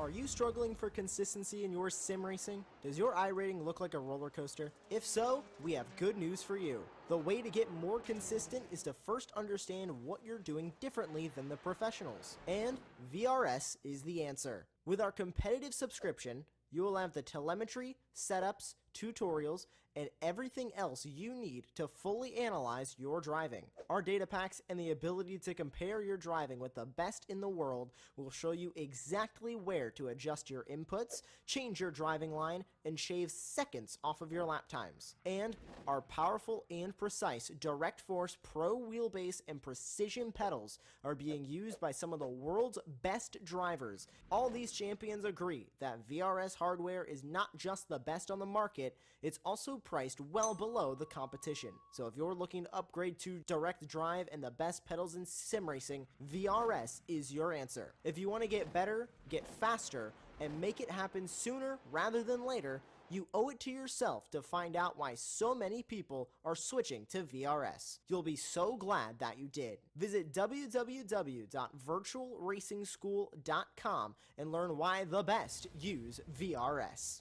Are you struggling for consistency in your sim racing? Does your iRating look like a roller coaster? If so, we have good news for you. The way to get more consistent is to first understand what you're doing differently than the professionals. And VRS is the answer. With our competitive subscription, you will have the telemetry, setups, tutorials, and everything else you need to fully analyze your driving. Our data packs and the ability to compare your driving with the best in the world will show you exactly where to adjust your inputs, change your driving line, and shave seconds off of your lap times. And our powerful and precise Direct Force Pro wheelbase and precision pedals are being used by some of the world's best drivers. All these champions agree that VRS hardware is not just the best on the market, it's also priced well below the competition. So if you're looking to upgrade to direct drive and the best pedals in sim racing, VRS is your answer. If you want to get better, get faster, and make it happen sooner rather than later, you owe it to yourself to find out why so many people are switching to VRS. You'll be so glad that you did. Visit www.virtualracingschool.com and learn why the best use VRS.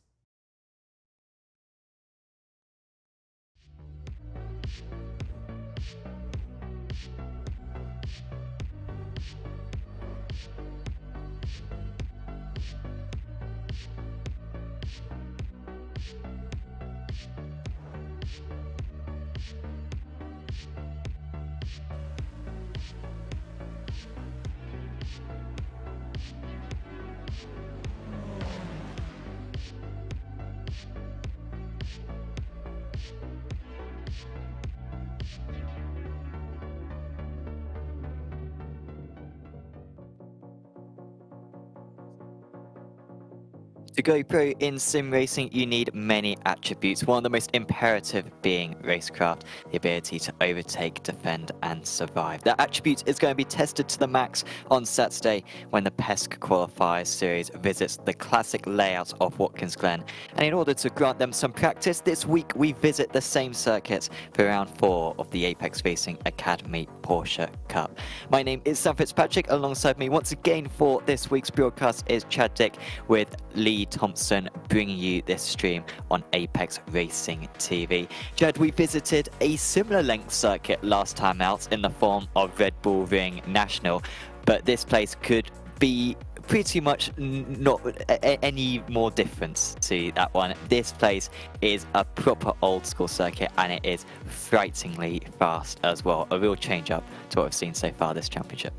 To go pro in sim racing, you need many attributes, one of the most imperative being racecraft, the ability to overtake, defend and survive. That attribute is going to be tested to the max on Saturday when the PESC Qualifiers Series visits the classic layout of Watkins Glen. And in order to grant them some practice, this week we visit the same circuit for round 4 of the Apex Racing Academy Porsche Cup. My name is Sam Fitzpatrick. Alongside me once again for this week's broadcast is Chad Dick with Lee Thompson, bringing you this stream on Apex Racing TV. Chad, we visited a similar length circuit last time out in the form of Red Bull Ring National, but this place could be pretty much not any more difference to that one. This place is a proper old school circuit and it is frighteningly fast as well. A real change up to what we've seen so far this championship.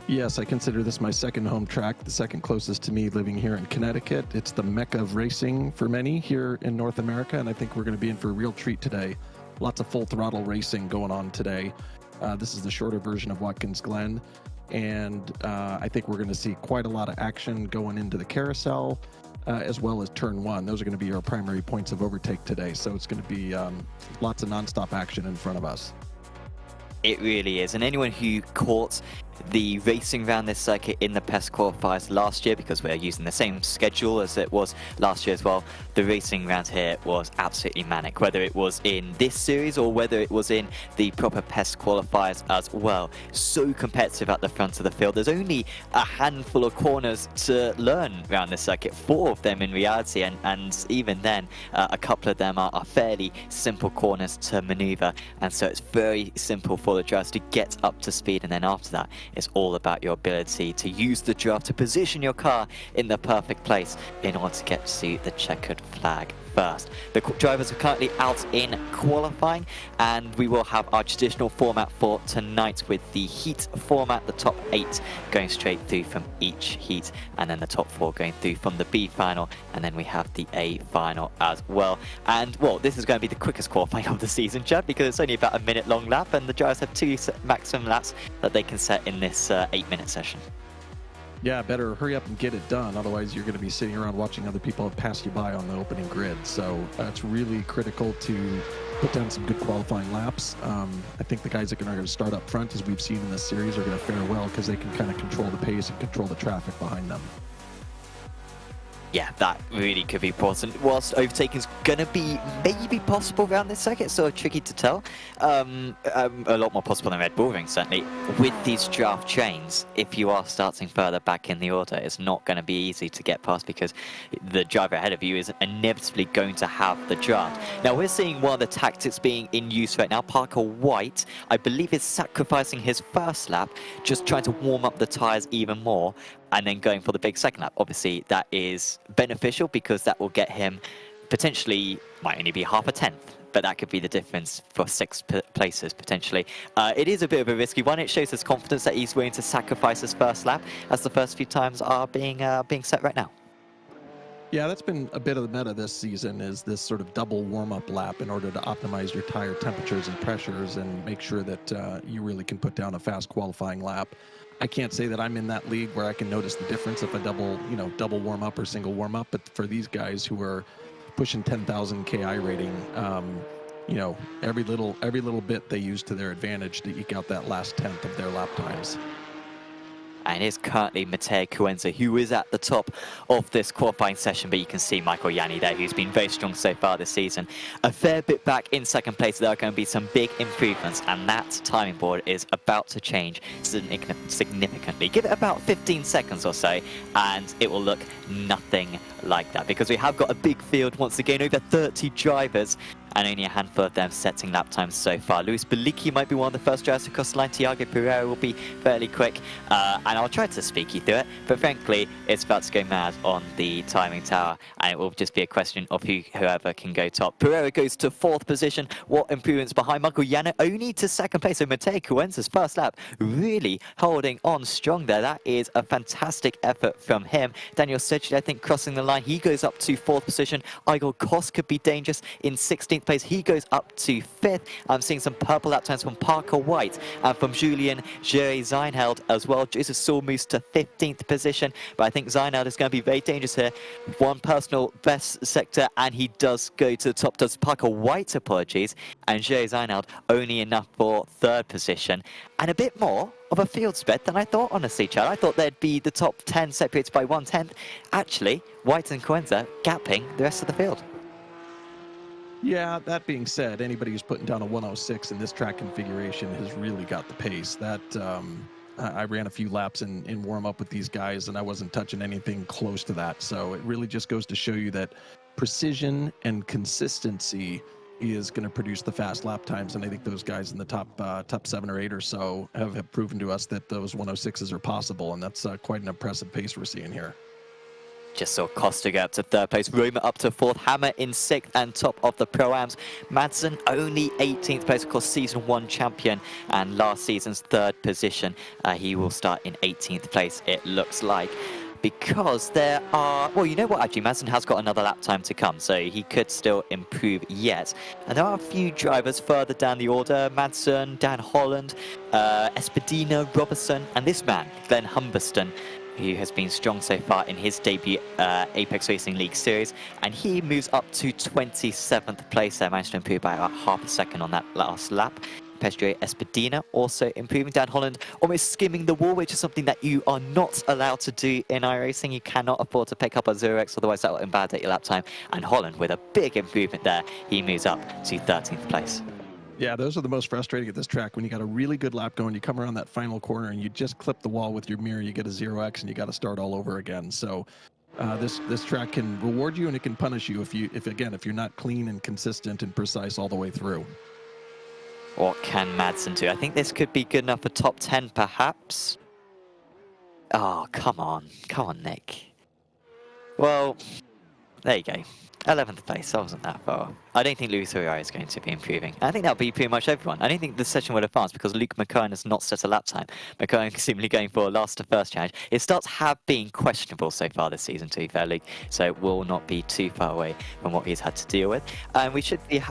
Yes, I consider this my second home track, the second closest to me living here in Connecticut. It's the mecca of racing for many here in North America, and I think we're going to be in for a real treat today. Lots of full throttle racing going on today. This is the shorter version of Watkins Glen, and I think we're going to see quite a lot of action going into the carousel, as well as turn 1. Those are going to be our primary points of overtake today, so it's going to be lots of non-stop action in front of us. It really is, and anyone who caught the racing around this circuit in the PESC qualifiers last year, because we're using the same schedule as it was last year as well, the racing around here was absolutely manic, whether it was in this series or whether it was in the proper PESC qualifiers as well. So competitive at the front of the field. There's only a handful of corners to learn around this circuit, 4 of them in reality, and even then a couple of them are fairly simple corners to maneuver, and so it's very simple for the drivers to get up to speed, and then after that it's all about your ability to use the draft to position your car in the perfect place in order to get to the checkered flag first. The drivers are currently out in qualifying, and we will have our traditional format for tonight with the heat format, the top 8 going straight through from each heat, and then the top 4 going through from the B final, and then we have the A final as well. And well, this is going to be the quickest qualifying of the season, Chad, because it's only about a minute long lap, and the drivers have 2 maximum laps that they can set in this 8-minute session. Yeah, better hurry up and get it done. Otherwise, you're going to be sitting around watching other people pass you by on the opening grid. So it's really critical to put down some good qualifying laps. I think the guys that are going to start up front, as we've seen in this series, are going to fare well because they can kind of control the pace and control the traffic behind them. Yeah, that really could be important. Whilst overtaking is going to be maybe possible around this circuit, so tricky to tell. A lot more possible than Red Bull Ring, certainly. With these draft chains, if you are starting further back in the order, it's not going to be easy to get past because the driver ahead of you is inevitably going to have the draft. Now, we're seeing one of the tactics being in use right now. Parker White, I believe, is sacrificing his first lap, just trying to warm up the tyres even more, and then going for the big second lap. Obviously, that is beneficial because that will get him potentially, might only be half a tenth, but that could be the difference for 6 places potentially. It is a bit of a risky one. It shows his confidence that he's willing to sacrifice his first lap, as the first few times are being set right now. Yeah, that's been a bit of the meta this season, is this sort of double warm-up lap in order to optimize your tire temperatures and pressures and make sure that you really can put down a fast qualifying lap. I can't say that I'm in that league where I can notice the difference if a double warm up or single warm up. But for these guys who are pushing 10,000 KI rating, every little bit they use to their advantage to eke out that last tenth of their lap times. And it is currently Matteo Cuenza who is at the top of this qualifying session, but you can see Michael Yanni there, who's been very strong so far this season. A fair bit back in second place. There are going to be some big improvements, and that timing board is about to change significantly. Give it about 15 seconds or so, and it will look nothing like that, because we have got a big field once again, over 30 drivers, and only a handful of them setting lap times so far. Luis Bellicki might be one of the first drivers to cross the line. Tiago Pereira will be fairly quick, and I'll try to speak you through it, but frankly, it's about to go mad on the timing tower, and it will just be a question of whoever can go top. Pereira goes to 4th position. What improvements behind Michael Yanni? Only to 2nd place, so Matteo Cuenza's first lap really holding on strong there. That is a fantastic effort from him. Daniel Sedgley, I think, crossing the line. He goes up to 4th position. Igor Kos could be dangerous in 16th 16th place. He goes up to 5th. I'm seeing some purple lap times from Parker White and from Julian Zeinheld as well. Joseph Saul moves to 15th position, but I think Zeinheld is going to be very dangerous here. One personal best sector, and he does go to the top. Does Parker White, apologies, and Zeinheld only enough for 3rd position, and a bit more of a field spread than I thought, honestly, Chad. I thought there'd be the top 10 separated by 1/10. Actually, White and Coenza gapping the rest of the field. Yeah, that being said, anybody who's putting down a 106 in this track configuration has really got the pace. That I ran a few laps in warm-up with these guys, and I wasn't touching anything close to that. So it really just goes to show you that precision and consistency is going to produce the fast lap times, and I think those guys in the top 7 or 8 or so have proven to us that those 106s are possible, and that's quite an impressive pace we're seeing here. Just saw Costa go up to 3rd place, Roma up to 4th, Hammer in 6th and top of the Pro-Ams. Madsen only 18th place, of course, Season 1 champion and last season's 3rd position. He will start in 18th place, it looks like. Because there are, well, you know what, actually, Madsen has got another lap time to come, so he could still improve yet. And there are a few drivers further down the order: Madsen, Dan Holland, Espadina, Robertson, and this man, Glenn Humberston, who has been strong so far in his debut Apex Racing League Series, and he moves up to 27th place there, managed to improve by about half a second on that last lap. Pedro Espadina also improving. Dan Holland almost skimming the wall, which is something that you are not allowed to do in iRacing. You cannot afford to pick up a 0x, otherwise that will invalidate your lap time. And Holland with a big improvement there. He moves up to 13th place. Yeah, those are the most frustrating at this track. When you got a really good lap going, you come around that final corner and you just clip the wall with your mirror, you get a 0x and you got to start all over again. So this track can reward you and it can punish you if you're not clean and consistent and precise all the way through. What can Madsen do? I think this could be good enough for top 10, perhaps. Oh, come on, Nick. Well, there you go. 11th place, that wasn't that far. I don't think Luis Ferrari is going to be improving. I think that'll be pretty much everyone. I don't think this session will advance because Luke McKern has not set a lap time. McKern is simply going for a last to first challenge. His starts have been questionable so far this season, to be fair, Luke, so it will not be too far away from what he's had to deal with. And we should be...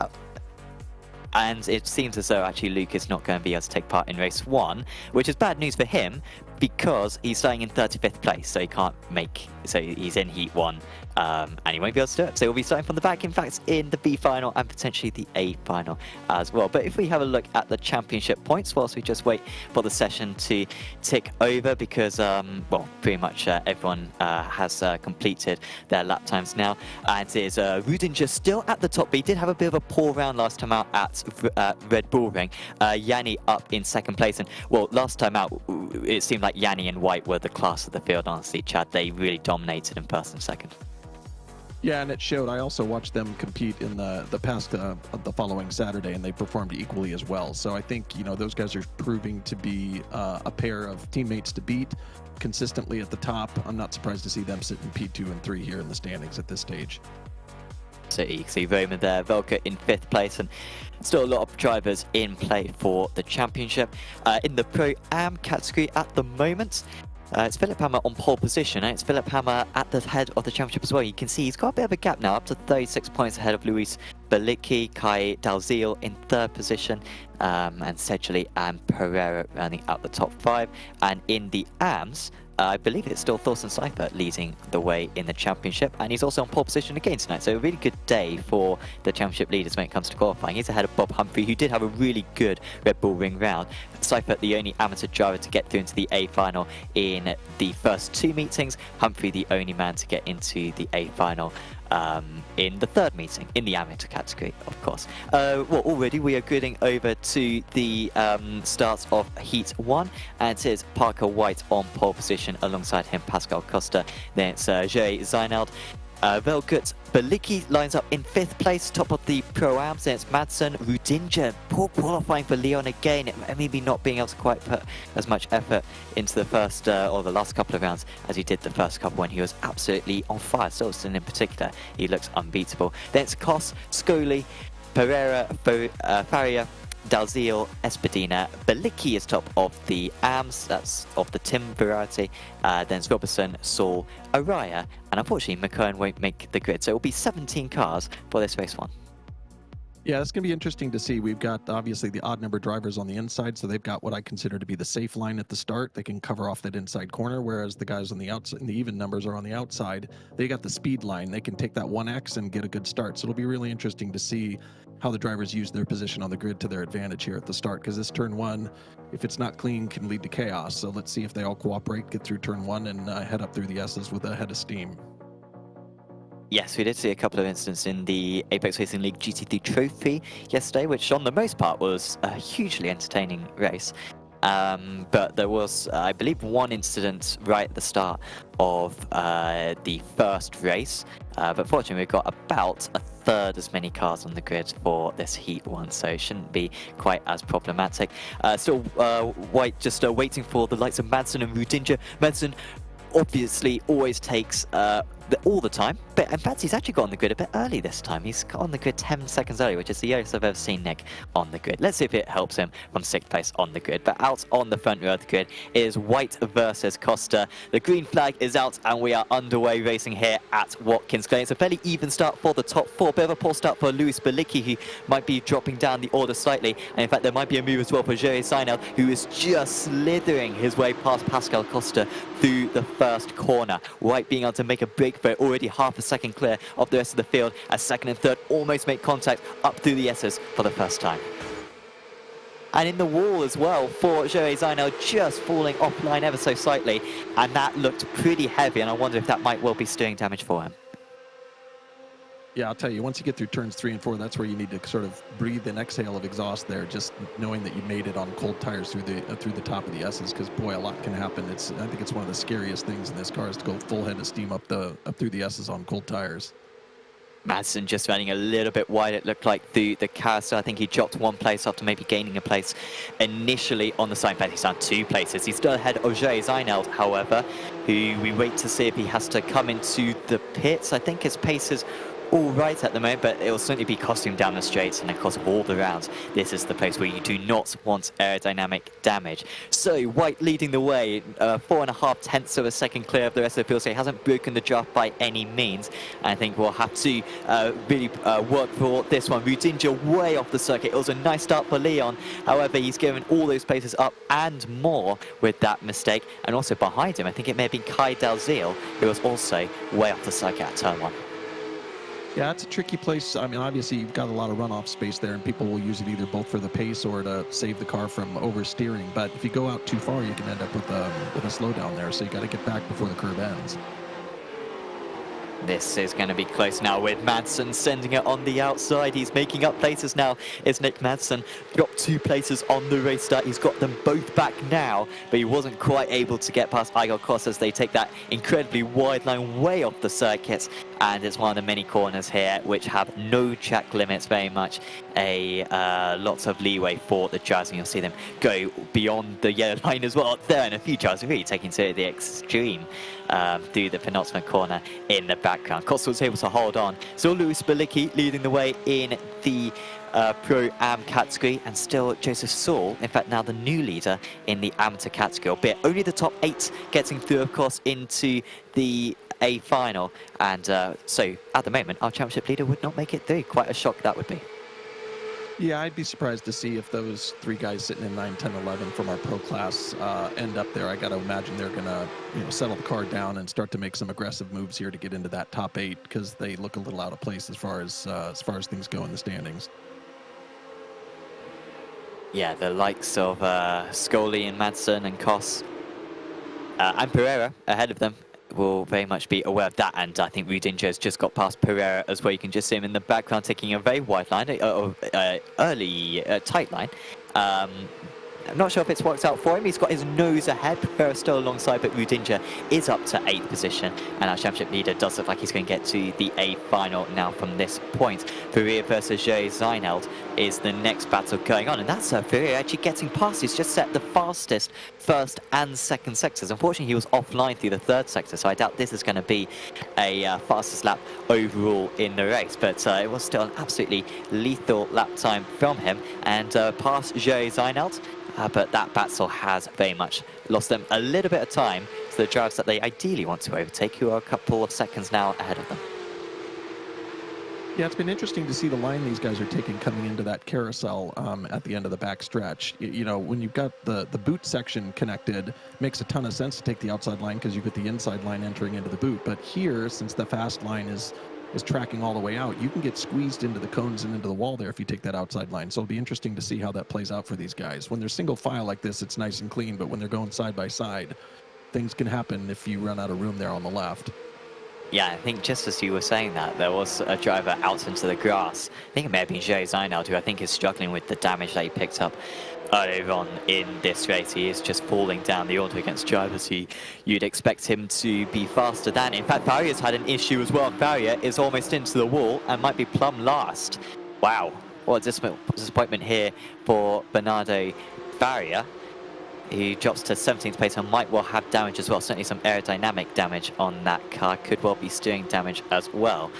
And it seems as though actually Luke is not going to be able to take part in race 1, which is bad news for him because he's starting in 35th place, so he can't make, so he's in heat 1 and he won't be able to do it. So he'll be starting from the back, in fact, in the B final and potentially the A final as well. But if we have a look at the championship points whilst we just wait for the session to tick over, because well, pretty much everyone has completed their lap times now, and it is Rudinger still at the top, but he did have a bit of a poor round last time out at Red Bull Ring. Yanni up in 2nd place, and well, last time out it seemed like Yanni and White were the class of the field, honestly, Chad. They really dominated in first and second. Yeah, and it showed. I also watched them compete in the past the following Saturday, and they performed equally as well. So I think, you know, those guys are proving to be a pair of teammates to beat consistently at the top. I'm not surprised to see them sitting P2 and 3 here in the standings at this stage. So you can see Roman there, Velka in 5th place, and still a lot of drivers in play for the championship. In the Pro-Am category at the moment, it's Philip Hammer on pole position, and it's Philip Hammer at the head of the championship as well. You can see he's got a bit of a gap now, up to 36 points ahead of Luis Belicki, Kai Dalziel in 3rd position, and Sedgley and Pereira running out the top 5. And in the AMs, I believe it's still Thorsten Seifert leading the way in the championship, and he's also on pole position again tonight. So a really good day for the championship leaders when it comes to qualifying. He's ahead of Bob Humphrey, who did have a really good Red Bull Ring round. Seifert, the only amateur driver to get through into the A final in the first 2 meetings. Humphrey, the only man to get into the A final in the 3rd meeting, in the amateur category, of course. Well, already we are getting over to the start of Heat 1, and it is Parker White on pole position, alongside him Pascal Costa. Then it's Jay Zeineld. Velgut Belicki lines up in 5th place, top of the Pro-Ams. Then it's Madsen, Rudinger, poor qualifying for Leon again, maybe not being able to quite put as much effort into the first or the last couple of rounds as he did the first couple when he was absolutely on fire. Silverstone in particular, he looks unbeatable. Then it's Kos, Scully, Pereira, Faria, Dalziel, Espadina. Belicki is top of the AMs, that's of the Tim variety. Then it's Robertson, Saul, Araya, and unfortunately McKern won't make the grid. So it will be 17 cars for this race 1. Yeah, it's going to be interesting to see. We've got, obviously, the odd number drivers on the inside, so they've got what I consider to be the safe line at the start. They can cover off that inside corner, whereas the guys on the outside, the even numbers are on the outside. They got the speed line. They can take that 1x and get a good start. So it'll be really interesting to see how the drivers use their position on the grid to their advantage here at the start, because this turn one, if it's not clean, can lead to chaos. So let's see if they all cooperate, get through turn one, and head up through the S's with a head of steam. Yes, we did see a couple of incidents in the Apex Racing League GT3 Trophy yesterday, which on the most part was a hugely entertaining race. But there was, I believe, one incident right at the start of the first race. But fortunately, we've got about a third as many cars on the grid for this Heat 1, so it shouldn't be quite as problematic. Still, White just waiting for the likes of Madsen and Rudinger. Madsen obviously always takes all the time, but in fact he's actually got on the grid a bit early this time. He's got on the grid 10 seconds early, which is the earliest I've ever seen Nick on the grid. Let's see if it helps him from 6th place on the grid. But out on the front row of the grid is White versus Costa. The green flag is out and we are underway racing here at Watkins Glen. It's a fairly even start for the top four. Bit of a poor start for Luis Belicki, who might be dropping down the order slightly, and in fact there might be a move as well for Joey Seinel, who is just slithering his way past Pascal Costa through the first corner. White being able to make a break for it, already half a second clear of the rest of the field, as second and third almost make contact up through the S's for the first time. And in the wall as well for Joey Seinel, just falling offline ever so slightly, and that looked pretty heavy, and I wonder if that might well be steering damage for him. Yeah, I'll tell you, once you get through turns 3 and 4, that's where you need to sort of breathe an exhale of exhaust there, just knowing that you made it on cold tires through the top of the S's, because boy, a lot can happen. I think it's one of the scariest things in this car is to go full head of steam up through the S's on cold tires. Madsen just running a little bit wide, it looked like, through the carousel. I think he dropped one place after maybe gaining a place initially on the side. In fact, he's down 2 places. He's still ahead of Joey Seinel, however, who we wait to see if he has to come into the pits. I think his pace is all right at the moment, but it will certainly be costing him down the straights, and of course all the rounds this is the place where you do not want aerodynamic damage. So White leading the way, 4.5 tenths of a second clear of the rest of the field, so he hasn't broken the draft by any means. I think we'll have to really work for this one. Rudinger way off the circuit. It was a nice start for Leon, however he's given all those places up and more with that mistake. And also behind him, I think it may have been Kai Dalziel, who was also way off the circuit at turn 1. Yeah, it's a tricky place. I mean, obviously, you've got a lot of runoff space there, and people will use it either both for the pace or to save the car from oversteering. But if you go out too far, you can end up with a slowdown there, so you got to get back before the curve ends. This is going to be close now with Madsen sending it on the outside. He's making up places now. It's Nick Madsen. Dropped 2 places on the race start. He's got them both back now, but he wasn't quite able to get past Igor Kos as they take that incredibly wide line way off the circuit. And it's one of the many corners here which have no track limits, very much lots of leeway for the drivers, and you'll see them go beyond the yellow line as well there, and a few drivers really taking to the extreme through the penultimate corner in the background. Costa was able to hold on. Still Luis Belicki leading the way in the Pro-Am category, and still Joseph Saul, in fact now the new leader in the amateur category, albeit only the top 8 getting through, of course, into the A final. And so at the moment our championship leader would not make it through. Quite a shock that would be. Yeah, I'd be surprised to see if those 3 guys sitting in 9, 10, 11 from our pro class end up there. I got to imagine they're going to settle the car down and start to make some aggressive moves here to get into that top 8, because they look a little out of place as far as things go in the standings. Yeah, the likes of Scully and Madsen and Kos and Pereira ahead of them will very much be aware of that, and I think Rudinger has just got past Pereira as well. You can just see him in the background taking a very wide line, early tight line. I'm not sure if it's worked out for him. He's got his nose ahead. Pereira still alongside, but Rudinger is up to 8th position, and our championship leader does look like he's going to get to the A final now from this point. Pereira versus Joey Seinel is the next battle going on, and that's Pereira actually getting past. He's just set the fastest first and second sectors. Unfortunately, he was offline through the 3rd sector, so I doubt this is going to be a fastest lap overall in the race, but it was still an absolutely lethal lap time from him, and past Joey Seinel. But that battle has very much lost them a little bit of time to the drivers that they ideally want to overtake, who are a couple of seconds now ahead of them. Yeah, it's been interesting to see the line these guys are taking coming into that carousel at the end of the back stretch. You know, when you've got the boot section connected, makes a ton of sense to take the outside line because you've got the inside line entering into the boot. But here, since the fast line is tracking all the way out, you can get squeezed into the cones and into the wall there if you take that outside line. So it'll be interesting to see how that plays out for these guys. When they're single file like this, it's nice and clean, but when they're going side by side, things can happen if you run out of room there on the left. Yeah, I think just as you were saying that, there was a driver out into the grass. I think it may have been Jay Zainald, who I think is struggling with the damage that he picked up earlier on in this race. He is just falling down the order against drivers you'd expect him to be faster than. In fact, Farrier's had an issue as well. Farrier is almost into the wall and might be plumb last. Wow, what a disappointment here for Bernardo Farrier. He drops to 17th place and might well have damage as well. Certainly some aerodynamic damage on that car. Could well be steering damage as well.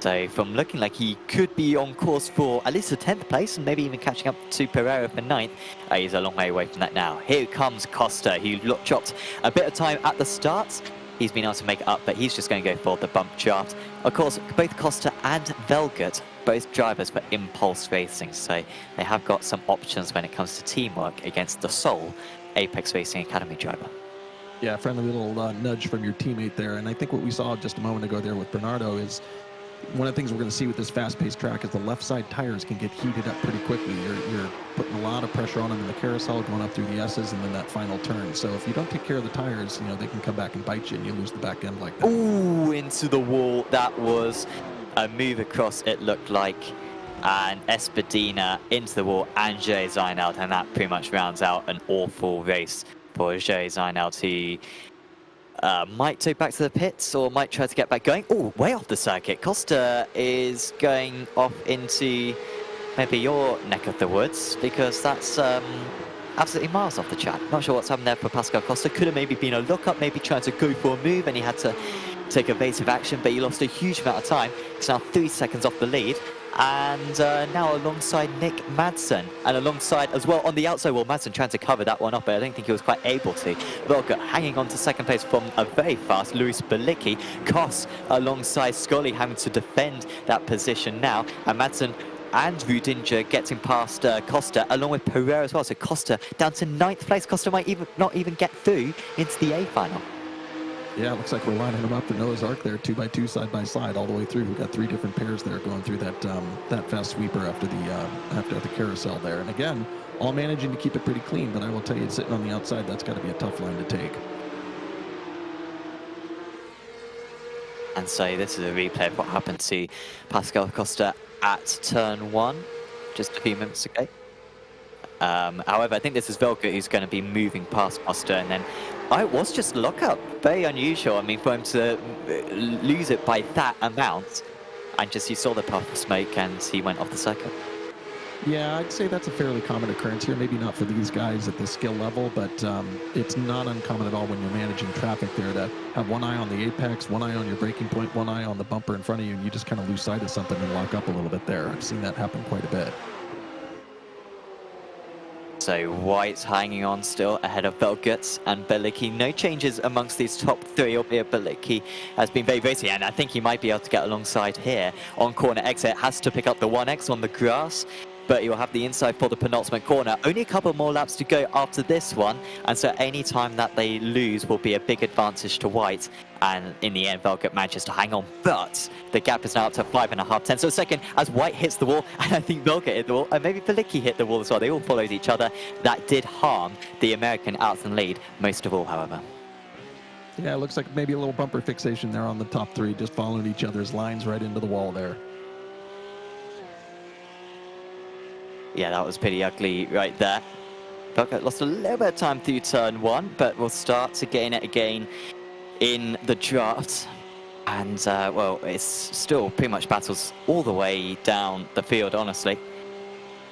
So from looking like he could be on course for at least a 10th place and maybe even catching up to Pereira for 9th. He's a long way away from that now. Here comes Costa, who dropped a bit of time at the start. He's been able to make it up, but he's just going to go for the bump draft. Of course, both Costa and Velgert, both drivers for Impulse Racing, so they have got some options when it comes to teamwork against the sole Apex Racing Academy driver. Yeah, friendly little nudge from your teammate there. And I think what we saw just a moment ago there with Bernardo is one of the things we're going to see with this fast-paced track is the left side tires can get heated up pretty quickly. You're putting a lot of pressure on them in the carousel, going up through the S's and then that final turn. So if you don't take care of the tires, you know, they can come back and bite you and you lose the back end like that. Ooh, into the wall. That was a move across, it looked like. And Espadina into the wall and Jay Zainald, and that pretty much rounds out an awful race for Jay Zainald, who might take back to the pits or might try to get back going. Oh, way off the circuit. Costa is going off into maybe your neck of the woods, because that's absolutely miles off the track. Not sure what's happened there for Pascal Costa. Could have maybe been a look-up, maybe trying to go for a move, and he had to take evasive action, but he lost a huge amount of time. He's now 3 seconds off the lead. And now alongside Nick Madsen, and alongside as well on the outside wall, Madsen trying to cover that one up, but I don't think he was quite able to. Velgert hanging on to second place from a very fast Luis Belicki. Koss alongside Scully having to defend that position now, and Madsen and Rudinger getting past Costa, along with Pereira as well. So Costa down to 9th place. Costa might not even get through into the A final. Yeah, it looks like we're lining them up for Noah's Ark there, 2x2, side by side, all the way through. We've got 3 different pairs there going through that fast sweeper after the carousel there. And again, all managing to keep it pretty clean, but I will tell you, sitting on the outside, that's got to be a tough line to take. And so this is a replay of what happened to Pascal Costa at turn 1 just a few minutes ago. However, I think this is Velgert who's going to be moving past Costa, and then it was just a lock-up. Very unusual. I mean, for him to lose it by that amount, and just you saw the puff of smoke and he went off the circuit. Yeah, I'd say that's a fairly common occurrence here. Maybe not for these guys at the skill level, but it's not uncommon at all when you're managing traffic there to have one eye on the apex, one eye on your braking point, one eye on the bumper in front of you, and you just kind of lose sight of something and lock up a little bit there. I've seen that happen quite a bit. So White hanging on still ahead of Velgert and Belicki. No changes amongst these top 3, albeit Belicki has been very racy, and I think he might be able to get alongside here on corner exit. Has to pick up the 1X on the grass, but he will have the inside for the penultimate corner. Only a couple more laps to go after this one, and so any time that they lose will be a big advantage to White. And in the end, Velgert manages to hang on, but the gap is now up to 5.5 tenths. So second, as White hits the wall, and I think Velgert hit the wall, and maybe Belicki hit the wall as well. They all followed each other. That did harm the American out in lead, most of all, however. Yeah, it looks like maybe a little bumper fixation there on the top 3, just following each other's lines right into the wall there. Yeah, that was pretty ugly right there. Velgert lost a little bit of time through turn 1, but we'll start to gain it again in the draft. And, well, it's still pretty much battles all the way down the field, honestly.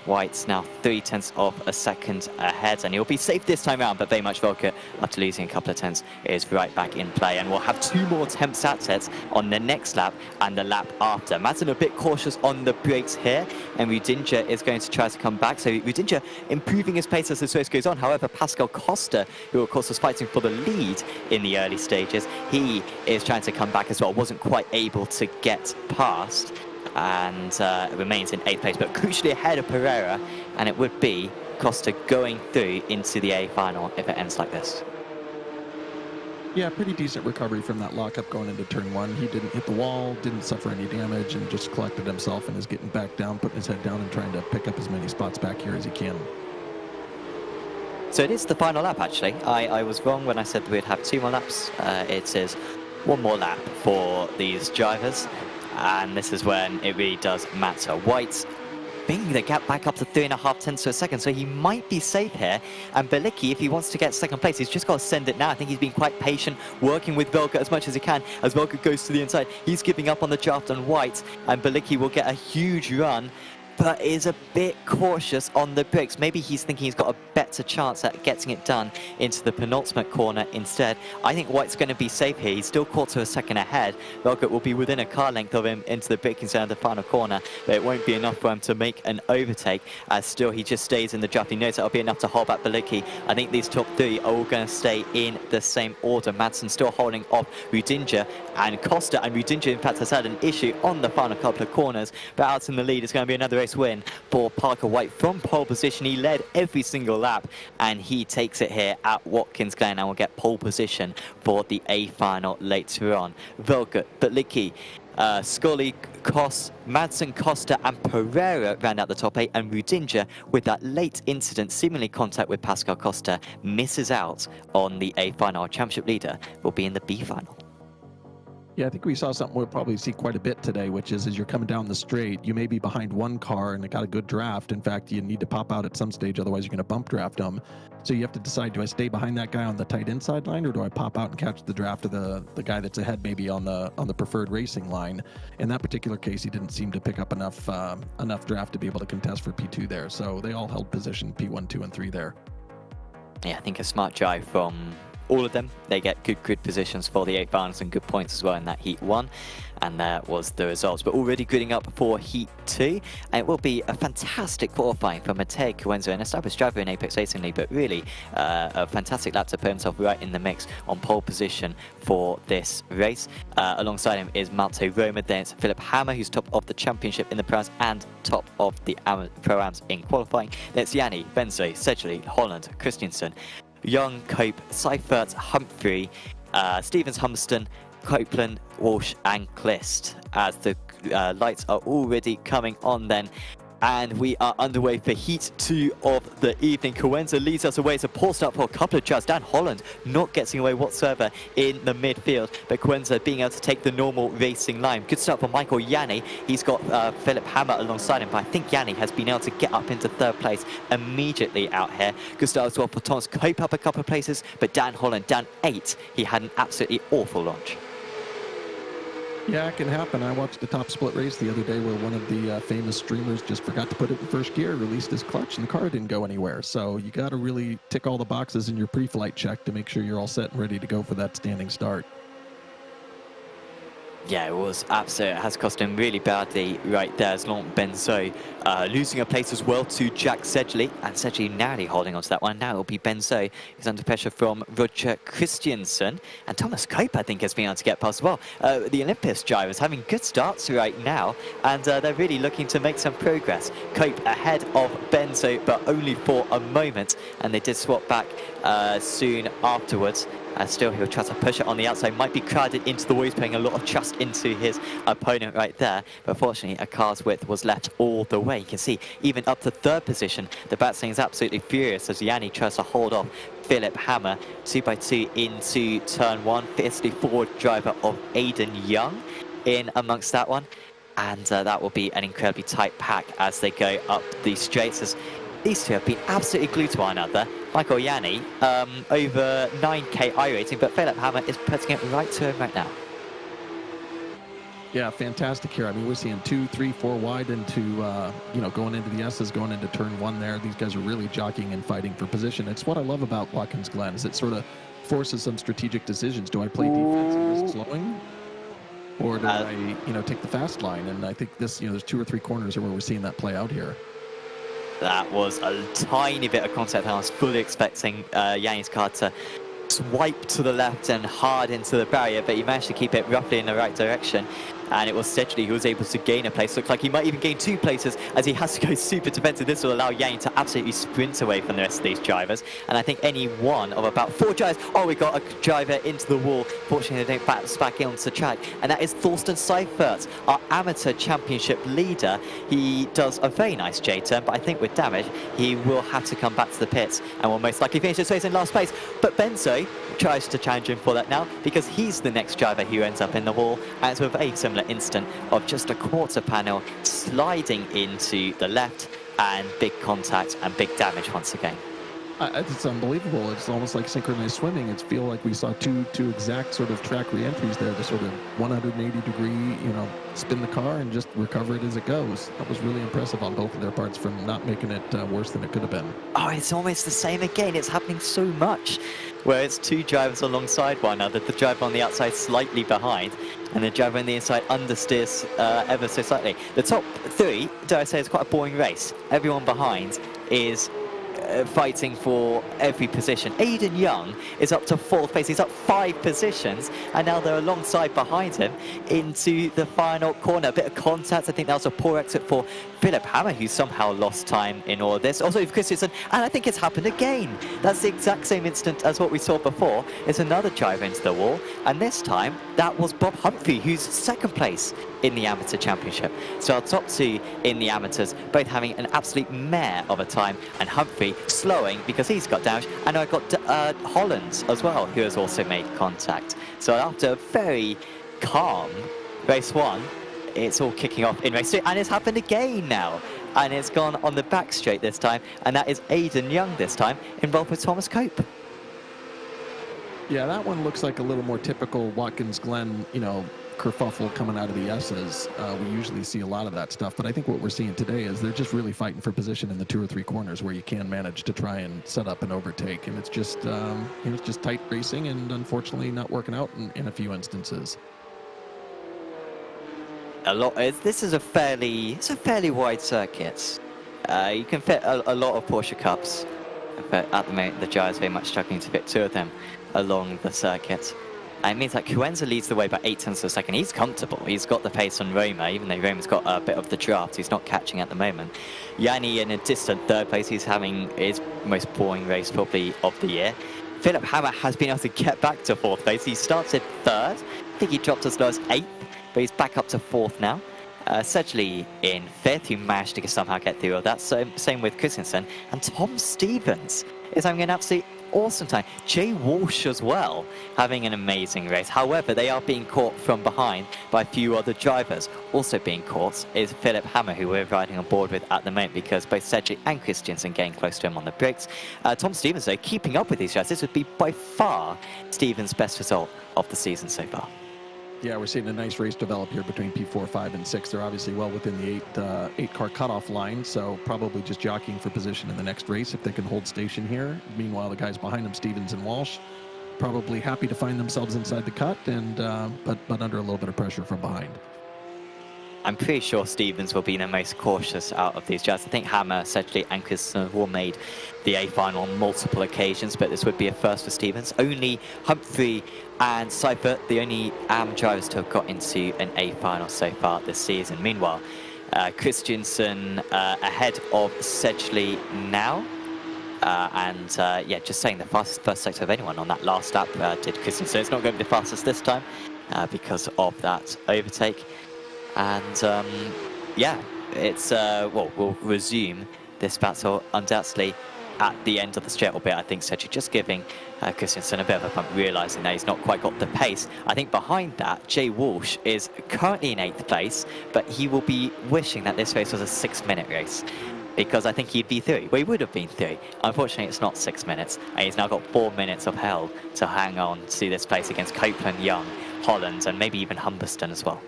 White's now 0.3 of a second ahead, and he'll be safe this time around, but very much Velgert, after losing a couple of tenths, is right back in play, and we'll have 2 more temps at sets on the next lap and the lap after. Madsen a bit cautious on the brakes here, and Rudinger is going to try to come back, so Rudinger improving his pace as this race goes on. However, Pascal Costa, who of course was fighting for the lead in the early stages, he is trying to come back as well, wasn't quite able to get past and remains in 8th place, but crucially ahead of Pereira, and it would be Costa going through into the A final if it ends like this. Yeah, pretty decent recovery from that lockup going into turn 1. He didn't hit the wall, didn't suffer any damage, and just collected himself and is getting back down, putting his head down and trying to pick up as many spots back here as he can. So it is the final lap, actually. I was wrong when I said we'd have 2 more laps. It is 1 more lap for these drivers, and this is when it really does matter. White bringing the gap back up to 3.5 tenths to a second, so he might be safe here. And Bilicki, if he wants to get 2nd place, he's just got to send it now. I think he's been quite patient, working with Velka as much as he can. As Velka goes to the inside, he's giving up on the draft on White, and Bilicki will get a huge run, but is a bit cautious on the brakes. Maybe he's thinking he's got a better chance at getting it done into the penultimate corner instead. I think White's going to be safe here. He's still caught to a second ahead. Velka will be within a car length of him into the braking zone of the final corner, but it won't be enough for him to make an overtake, as still he just stays in the draft. He knows that'll be enough to hold back Bilicki. I think these top 3 are all going to stay in the same order. Madsen still holding off Rudinja and Costa, and Rudinja in fact has had an issue on the final couple of corners, but out in the lead is going to be another win for Parker White from pole position. He led every single lap, and he takes it here at Watkins Glen and will get pole position for the A final later on. Velka, Bilicki, Scully, Koss, Madsen, Costa and Pereira round out the top 8, and Rudinja, with that late incident, seemingly contact with Pascal Costa, misses out on the A final. Our championship leader will be in the B final. Yeah, I think we saw something we'll probably see quite a bit today, which is as you're coming down the straight, you may be behind one car and it got a good draft. In fact, you need to pop out at some stage, otherwise you're going to bump draft them. So you have to decide, do I stay behind that guy on the tight inside line, or do I pop out and catch the draft of the guy that's ahead maybe on the preferred racing line? In that particular case, he didn't seem to pick up enough draft to be able to contest for P2 there. So they all held position P1, 2, and 3 there. Yeah, I think a smart drive from all of them. They get good grid positions for the 8 finals and good points as well in that Heat 1, and there was the results. But already gridding up for Heat 2, and it will be a fantastic qualifying for Mateo Cuenzo, an established driver in Apex Racing League, but really a fantastic lap to put himself right in the mix on pole position for this race. Alongside him is Malte Roma, then it's Philip Hammer, who's top of the championship in the Pro-Ams and top of the Pro-Ams in qualifying. Then it's Yanni, Benzo, Sedgley, Holland, Christensen, Young, Cope, Seifert, Humphrey, Stevens, Humston, Copeland, Walsh and Clist, as the lights are already coming on then. And we are underway for Heat 2 of the evening. Cuenzo leads us away. It's a poor start for a couple of drives. Dan Holland not getting away whatsoever in the midfield, but Cuenzo being able to take the normal racing line. Good start for Michael Yanni. He's got Philip Hammer alongside him, but I think Yanni has been able to get up into 3rd place immediately out here. Good start as well for Thomas Cope up a couple of places, but Dan Holland down 8. He had an absolutely awful launch. Yeah, it can happen. I watched the top split race the other day where one of the famous streamers just forgot to put it in 1st gear, released his clutch, and the car didn't go anywhere. So you got to really tick all the boxes in your pre-flight check to make sure you're all set and ready to go for that standing start. Yeah, it was absolute. It has cost him really badly right there as Laurent Benzo losing a place as well to Jack Sedgley, and Sedgley narrowly holding on to that one. Now it'll be Benzo. He's under pressure from Roger Christiansen, and Thomas Cope I think has been able to get past as well. The Olympus drivers having good starts right now, and they're really looking to make some progress. Cope ahead of Benzo, but only for a moment, and they did swap back soon afterwards. Still, he'll try to push it on the outside. Might be crowded into the wall. He's putting a lot of trust into his opponent right there. But fortunately, a car's width was left all the way. You can see, even up to 3rd position, the Batsling is absolutely furious as Yanni tries to hold off Philip Hammer. 2x2 into turn 1. Fiercely forward driver of Aidan Young in amongst that one. And that will be an incredibly tight pack as they go up the straights. As these two have been absolutely glued to one another. Michael Yanni, over 9k iRacing, but Philip Hammer is putting it right to him right now. Yeah, fantastic here. I mean, we're seeing 2, 3, 4 wide into, going into the S's, going into turn 1 there. These guys are really jockeying and fighting for position. It's what I love about Watkins Glen, is it sort of forces some strategic decisions. Do I play defense and risk slowing? Or do I, take the fast line? And I think this, there's 2 or 3 corners where we're seeing that play out here. That was a tiny bit of contact. I was fully expecting Yanni's car to swipe to the left and hard into the barrier, but he managed to keep it roughly in the right direction. and it was Sedgley who was able to gain a place. Looks like he might even gain 2 places as he has to go super defensive. This will allow Yang to absolutely sprint away from the rest of these drivers, and I think any one of about 4 drivers. Oh, we got a driver into the wall. Fortunately, they don't bounce back onto the track, and that is Thorsten Seifert, our amateur championship leader. He does a very nice J-turn, but I think with damage, he will have to come back to the pits and will most likely finish his race in last place. But Benzo tries to challenge him for that now, because he's the next driver who ends up in the wall, and it's a very similar instant of just a quarter panel sliding into the left, and big contact and big damage once again. It's unbelievable. It's almost like synchronized swimming. It's feel like we saw two exact sort of track re-entries there to sort of 180 degree, you know, spin the car and just recover it as it goes. That was really impressive on both of their parts from not making it worse than it could have been. Oh, it's almost the same again. It's happening so much where it's 2 drivers alongside one another. The driver on the outside slightly behind, and the driver on the inside understeers ever so slightly. The top 3, dare I say, is quite a boring race. Everyone behind is fighting for every position. Aiden Young is up to 4th place. He's up 5 positions, and now they're alongside behind him into the final corner. A bit of contact. I think that was a poor exit for Philip Hammer, who somehow lost time in all of this. Also Christensen, and I think it's happened again. That's the exact same instant as what we saw before. It's another driver into the wall, and this time that was Bob Humphrey, who's 2nd place in the amateur championship. So our top 2 in the amateurs, both having an absolute mare of a time, and Humphrey slowing because he's got damage, and I've got Holland as well, who has also made contact. So after a very calm race 1, it's all kicking off in race 2, and it's happened again now, and it's gone on the back straight this time, and that is Aiden Young this time, involved with Thomas Cope. Yeah, that one looks like a little more typical Watkins Glen, you know, kerfuffle coming out of the S's. We usually see a lot of that stuff, but I think what we're seeing today is they're just really fighting for position in the 2 or 3 corners where you can manage to try and set up and overtake, and it's just you know, it's just tight racing, and unfortunately not working out in a few instances. This is a fairly wide circuit. You can fit a lot of Porsche Cups, but at the moment the Gyro's very much struggling to fit 2 of them along the circuit. And it means that Cuenza leads the way by 8 tenths of a second. He's comfortable. He's got the pace on Roma, even though Roma's got a bit of the draft. He's not catching at the moment. Yanni in a distant 3rd place. He's having his most boring race probably of the year. Philip Hammer has been able to get back to 4th place. He started 3rd. I think he dropped as low as 8th, but he's back up to 4th now. Sedgley in 5th, who managed to somehow get through all that. So, same with Christensen. And Tom Stevens is having an absolute awesome time. Jay Walsh as well, having an amazing race. However, they are being caught from behind by a few other drivers. Also being caught is Philip Hammer, who we're riding on board with at the moment, because both Sedgley and Christensen getting close to him on the brakes. Tom Stevens, though, keeping up with these guys. This would be by far Stevens' best result of the season so far. Yeah, we're seeing a nice race develop here between P4, 5, and 6. They're obviously well within the 8-car cutoff line, so probably just jockeying for position in the next race if they can hold station here. Meanwhile, the guys behind them, Stevens and Walsh, probably happy to find themselves inside the cut, and but under a little bit of pressure from behind. I'm pretty sure Stevens will be the most cautious out of these guys. I think Hammer, Sedgley, and Christensen have all made the A final on multiple occasions, but this would be a first for Stevens. Only Humphrey and Seifert, the only AM drivers to have got into an A final so far this season. Meanwhile, Christensen ahead of Sedgley now. Yeah, just saying the fastest first sector of anyone on that last lap did Christensen. It's not going to be the fastest this time because of that overtake. And yeah, it's well, we'll resume this battle undoubtedly at the end of the straight, albeit I think Sedgley just giving Christensen a bit of a pump, realising that he's not quite got the pace. I think behind that, Jay Walsh is currently in 8th place, but he will be wishing that this race was a 6-minute race, because I think he'd be 3. Well, he would have been 3. Unfortunately, it's not 6 minutes, and he's now got 4 minutes of hell to hang on to this place against Copeland, Young, Holland, and maybe even Humberston as well.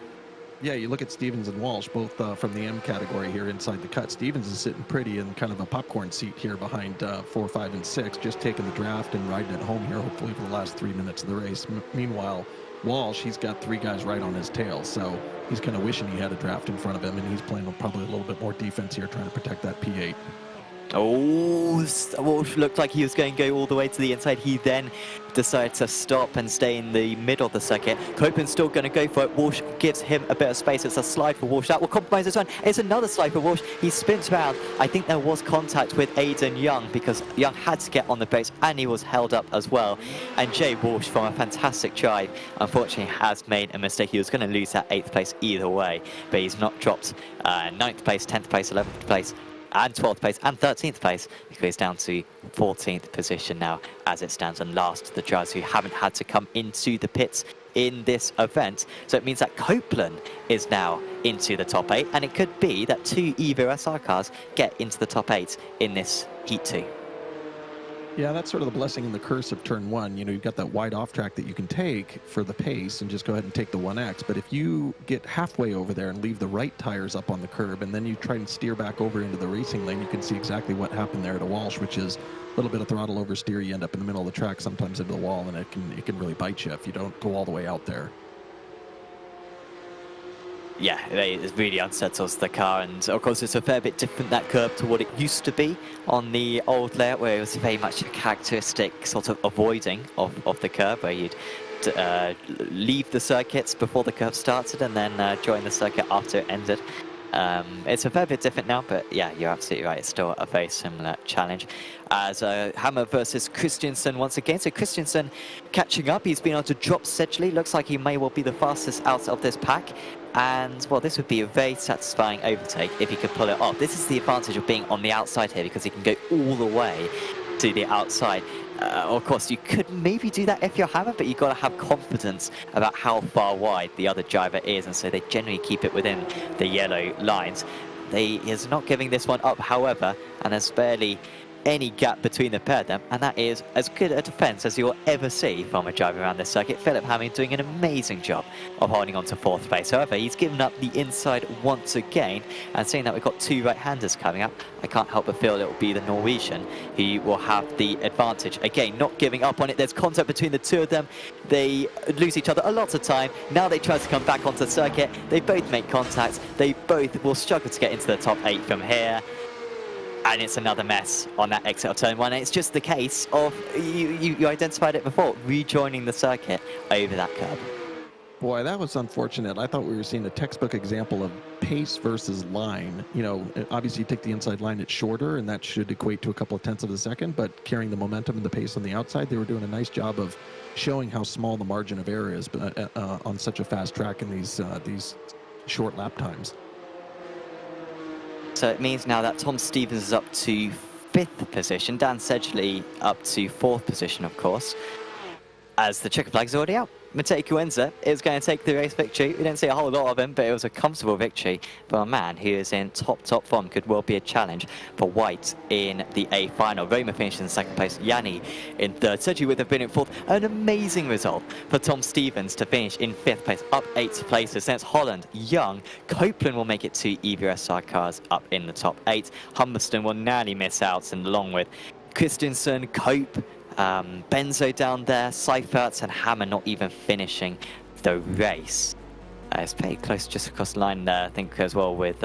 Yeah, you look at Stevens and Walsh, both from the M category here inside the cut. Stevens is sitting pretty in kind of a popcorn seat here behind 4, 5, and 6, just taking the draft and riding it home here, hopefully for the last 3 minutes of the race. Meanwhile, Walsh, he's got 3 guys right on his tail, so he's kind of wishing he had a draft in front of him, and he's playing probably a little bit more defense here, trying to protect that P8. Oh, Walsh looked like he was going to go all the way to the inside. He then decided to stop and stay in the middle of the circuit. Copeland's still going to go for it. Walsh gives him a bit of space. It's a slide for Walsh. That will compromise his run. It's another slide for Walsh. He spins around. I think there was contact with Aiden Young because Young had to get on the brakes and he was held up as well. And Jay Walsh, from a fantastic drive, unfortunately has made a mistake. He was going to lose that 8th place either way, but he's not dropped 9th place, 10th place, 11th place, and 12th place and 13th place, because he's down to 14th position now as it stands, and last the drivers who haven't had to come into the pits in this event. So it means that Copeland is now into the top 8, and it could be that 2 Evo SR cars get into the top 8 in this Heat 2. Yeah, that's sort of the blessing and the curse of turn 1. You know, you've got that wide off track that you can take for the pace and just go ahead and take the 1X. But if you get halfway over there and leave the right tires up on the curb and then you try and steer back over into the racing lane, you can see exactly what happened there to Walsh, which is a little bit of throttle oversteer. You end up in the middle of the track, sometimes into the wall, and it can really bite you if you don't go all the way out there. Yeah, it really unsettles the car, and of course it's a fair bit different, that curb, to what it used to be on the old layout, where it was very much a characteristic sort of avoiding of the curb, where you'd leave the circuits before the curve started and then join the circuit after it ended. It's a fair bit different now, but yeah, you're absolutely right. It's still a very similar challenge. As Hammer versus Christensen once again. So Christensen catching up. He's been able to drop Sedgley. Looks like he may well be the fastest out of this pack. And, well, this would be a very satisfying overtake if he could pull it off. This is the advantage of being on the outside here, because he can go all the way to the outside. Of course, you could maybe do that if you're Hammer, but you've got to have confidence about how far wide the other driver is, and so they generally keep it within the yellow lines. He is not giving this one up, however, and there's barely any gap between the pair of them, and that is as good a defence as you'll ever see from a driver around this circuit. Philip Hamming doing an amazing job of holding on to 4th place. However, he's given up the inside once again, and seeing that we've got 2 right-handers coming up, I can't help but feel it will be the Norwegian who will have the advantage. Again, not giving up on it. There's contact between the 2 of them. They lose each other a lot of time. Now they try to come back onto the circuit. They both make contact. They both will struggle to get into the top 8 from here. And it's another mess on that exit of turn 1. And it's just the case of, you identified it before, rejoining the circuit over that curb. Boy, that was unfortunate. I thought we were seeing a textbook example of pace versus line. You know, obviously you take the inside line, it's shorter, and that should equate to a couple of tenths of a second, but carrying the momentum and the pace on the outside, they were doing a nice job of showing how small the margin of error is on such a fast track in these short lap times. So it means now that Tom Stevens is up to 5th position, Dan Sedgley up to 4th position, of course, as the checker flag is already out. Matej Kuenza is going to take the race victory. We didn't see a whole lot of him, but it was a comfortable victory for a man who is in top form. Could well be a challenge for White in the A final. Roma finished in 2nd place, Yanni in 3rd. Sedgley would have been in 4th. An amazing result for Tom Stevens to finish in 5th place, up 8 places. Then it's Holland, Young, Copeland will make it 2 Evo SR cars up in the top 8. Humberston will narrowly miss out, and along with Christensen, Cope, Benzo down there, Seifert and Hammer not even finishing the race. It's pretty close just across the line there, I think, as well, with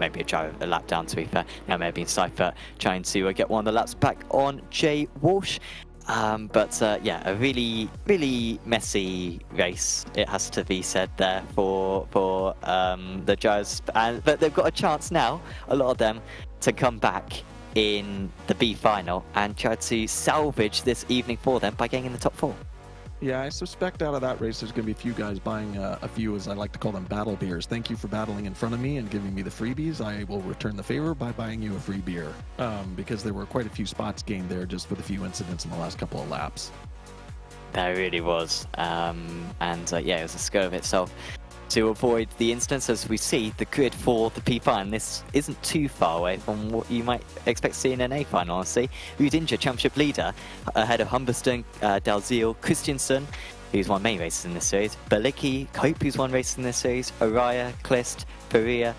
maybe a driver a lap down, to be fair. Now may have been Seifert trying to get one of the laps back on Jay Walsh. Yeah, a really messy race, it has to be said there for the drivers. But they've got a chance now, a lot of them, to come back in the B final and try to salvage this evening for them by getting in the top 4. Yeah, I suspect out of that race there's going to be a few guys buying a few, as I like to call them, battle beers. Thank you for battling in front of me and giving me the freebies. I will return the favor by buying you a free beer, because there were quite a few spots gained there just with a few incidents in the last couple of laps. There really was, yeah, it was a skill of itself. To avoid the instance, as we see the grid for the P final, this isn't too far away from what you might expect to see in an A final, honestly. Udinja, championship leader, ahead of Humberston, Dalziel, Christensen, who's won many races in this series, Balicki, Cope, who's won races in this series, Araya, Klist, Perea,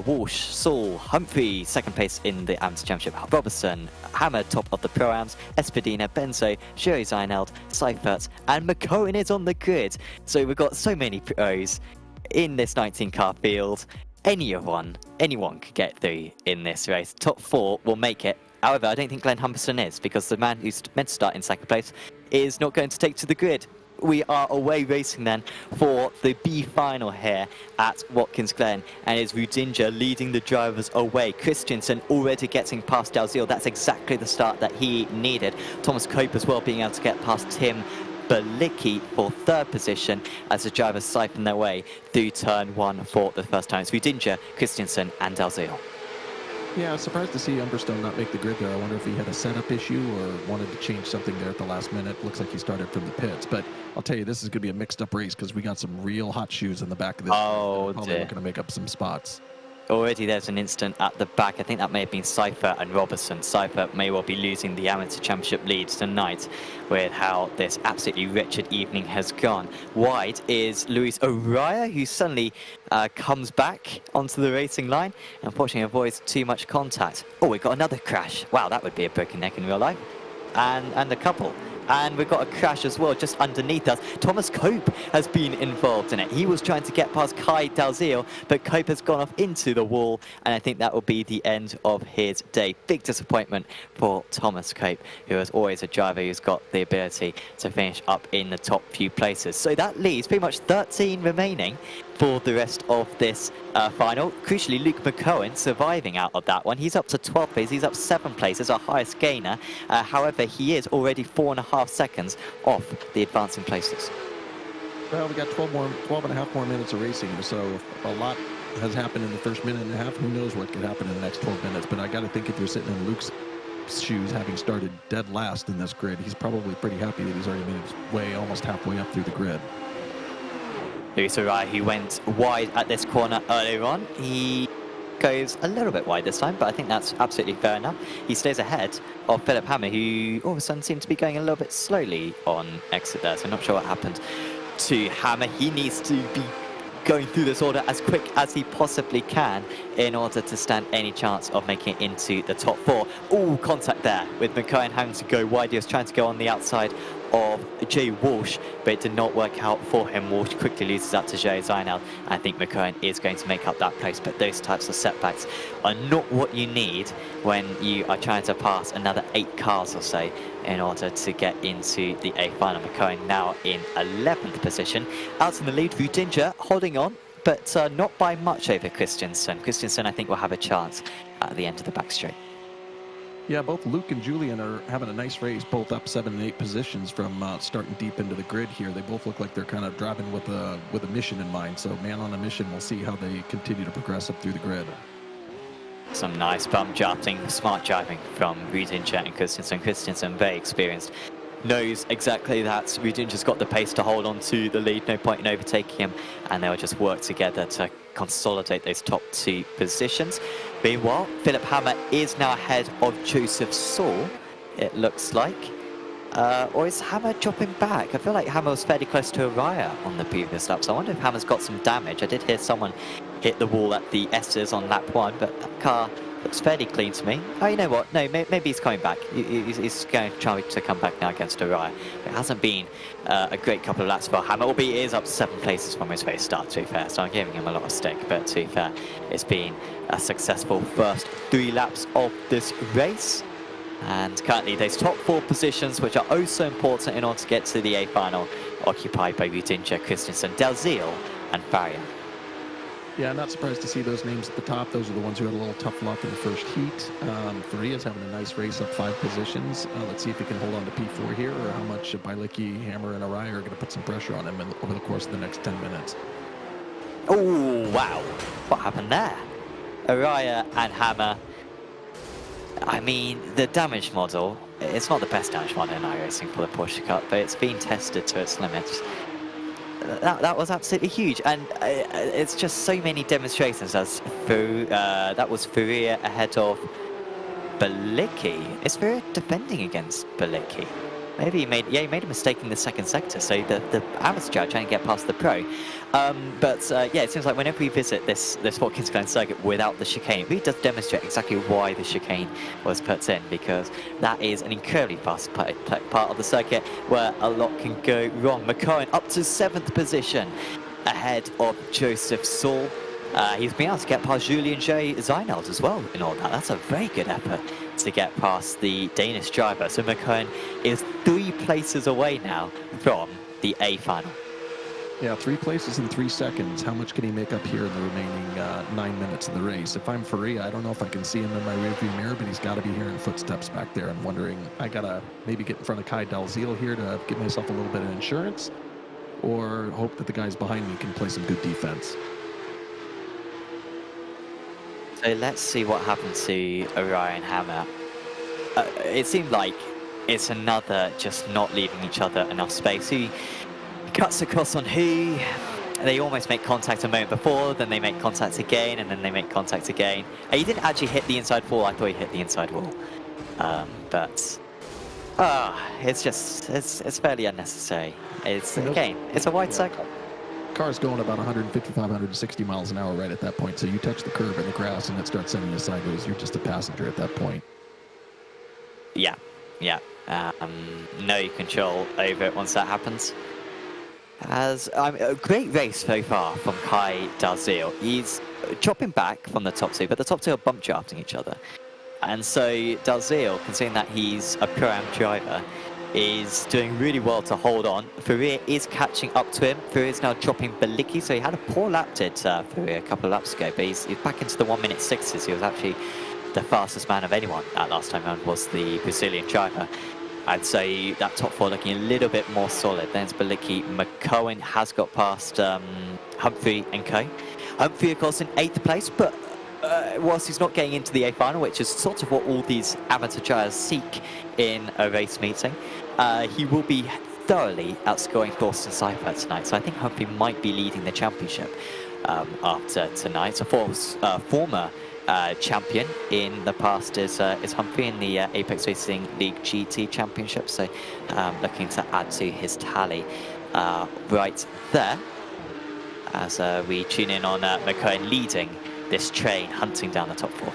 Walsh, Saul, Humphrey, 2nd place in the Amateur Championship, Robertson, Hammer, top of the Pro-Ams, Espadina, Benzo, Sherry Zeineld, Seifert, and McCohen is on the grid. So we've got so many pros in this 19-car field. anyone could get through in this race. Top 4 will make it. However, I don't think Glenn Humberson is, because the man who's meant to start in second place is not going to take to the grid. We are away racing then for the B final here at Watkins Glen, and it's Rudinja leading the drivers away. Christensen already getting past Dalziel. That's exactly the start that he needed. Thomas Cope as well being able to get past Tim Balicki for third position as the drivers siphon their way through turn 1 for the first time. It's Rudinja, Christensen and Dalziel. Yeah, I was surprised to see Umberstone not make the grid there. I wonder if he had a setup issue or wanted to change something there at the last minute. Looks like he started from the pits. But I'll tell you, this is going to be a mixed-up race because we got some real hot shoes in the back of this. Oh, probably looking to make up some spots. Already there's an incident at the back. I think that may have been Cypher and Robertson. Cypher may well be losing the Amateur Championship lead tonight with how this absolutely wretched evening has gone. Wide is Luis O'Raya, who suddenly comes back onto the racing line. Unfortunately avoids too much contact. Oh, we've got another crash. Wow, that would be a broken neck in real life. And a couple. And we've got a crash as well just underneath us. Thomas Cope has been involved in it. He was trying to get past Kai Dalziel, but Cope has gone off into the wall, and I think that will be the end of his day. Big disappointment for Thomas Cope, who is always a driver who's got the ability to finish up in the top few places. So that leaves pretty much 13 remaining for the rest of this final. Crucially, Luke McCohen surviving out of that one. He's up to 12th place. He's up 7 places, our highest gainer. However, he is already 4.5 seconds off the advancing places. Well, we got 12 and a half more minutes of racing, so a lot has happened in the first minute and a half. Who knows what could happen in the next 12 minutes? But I got to think if you're sitting in Luke's shoes, having started dead last in this grid, he's probably pretty happy that he's already made his way almost halfway up through the grid. Luis O'Raya, who went wide at this corner earlier on. He goes a little bit wide this time, but I think that's absolutely fair enough. He stays ahead of Philip Hammer, who all of a sudden seemed to be going a little bit slowly on exit there, so I'm not sure what happened to Hammer. He needs to be going through this order as quick as he possibly can in order to stand any chance of making it into the top 4. All contact there with McCohen having to go wide. He was trying to go on the outside of Jay Walsh, but it did not work out for him. Walsh quickly loses that to Jay Zainal. I think McCohen is going to make up that place, but those types of setbacks are not what you need when you are trying to pass another 8 cars or so in order to get into the A final. McCohen now in 11th position. Out in the lead, Rudinja holding on, but not by much over Christensen. Christensen, I think, will have a chance at the end of the back straight. Yeah, both Luke and Julian are having a nice race, both up 7 and 8 positions from starting deep into the grid here. They both look like they're kind of driving with a mission in mind. So man on a mission, we'll see how they continue to progress up through the grid. Some nice bump jumting, smart driving from Rudinja and Christensen. Christensen, very experienced, knows exactly that Rudinja's got the pace to hold on to the lead. No point in overtaking him, and they'll just work together to consolidate those top 2 positions. Meanwhile, Philip Hammer is now ahead of Joseph Saul, it looks like. Or is Hammer dropping back? I feel like Hammer was fairly close to Araya on the previous lap, so I wonder if Hammer's got some damage. I did hear someone hit the wall at the S's on lap 1, but that car looks fairly clean to me. Oh, you know what? No, maybe he's coming back. He's going to try to come back now against Araya. It hasn't been a great couple of laps for Hammer, albeit he is up 7 places from his very start, to be fair, so I'm giving him a lot of stick, but to be fair, it's been a successful first 3 laps of this race. And currently those top 4 positions, which are oh so important in order to get to the A final, occupied by Rudinja, Christensen, Dalziel and Faria. Yeah, not surprised to see those names at the top. Those are the ones who had a little tough luck in the first heat. Faria's having a nice race up 5 positions. Let's see if he can hold on to P4 here, or how much Bailicki, Hammer, and Araya are going to put some pressure on him over the course of the next 10 minutes. Oh, wow. What happened there? Araya and Hammer. I mean, the damage model, it's not the best damage model in iRacing for the Porsche Cup, but it's been tested to its limits. That was absolutely huge, and it's just so many demonstrations as that was Faria ahead of Bailicki. Is Faria defending against Bailicki? Maybe he made a mistake in the second sector, so the amateur trying to get past the pro. Yeah, it seems like whenever we visit this Watkins Glen circuit without the chicane, it really does demonstrate exactly why the chicane was put in, because that is an incredibly fast part of the circuit where a lot can go wrong. McCohen up to 7th position ahead of Joseph Saul. He's been able to get past Julian J. Zeinald as well in all that. That's a very good effort to get past the Danish driver. So McKern is 3 places away now from the A final. Yeah, 3 places in 3 seconds. How much can he make up here in the remaining 9 minutes of the race? If I'm Faria, I don't know if I can see him in my rearview mirror, but he's got to be hearing footsteps back there. I'm wondering, I got to maybe get in front of Kai Dalziel here to give myself a little bit of insurance, or hope that the guys behind me can play some good defense. So let's see what happened to Orion Hammer. It seemed like it's another just not leaving each other enough space. He cuts across on Hu. They almost make contact a moment before, then they make contact again, and then they make contact again. He didn't actually hit the inside wall. I thought he hit the inside wall. It's fairly unnecessary. It's a wide circle. Car's going about 155, 160 miles an hour right at that point. So you touch the curb in the grass and it starts sending you sideways. You're just a passenger at that point. Yeah. No control over it once that happens. A great race so far from Kai Dalziel. He's dropping back from the top 2, but the top 2 are bump drafting each other. And so Dalziel, considering that he's a Pro-Am driver, is doing really well to hold on. Faria is catching up to him. Faria is now dropping Belicki, so he had a poor lap did Faria a couple of laps ago, but he's back into the 1:06s. He was actually the fastest man of anyone that last time round, was the Brazilian driver. I'd say that top 4 looking a little bit more solid. There's Belicki. McCohen has got past Humphrey and Co. Humphrey, of course, in 8th place, but whilst he's not getting into the A final, which is sort of what all these amateur drivers seek in a race meeting, he will be thoroughly outscoring Thorsten Seifert tonight. So I think Humphrey might be leading the championship after tonight. A former champion in the past is Humphrey in the Apex Racing League GT Championship, so looking to add to his tally right there as we tune in on McCohen leading this train, hunting down the top 4.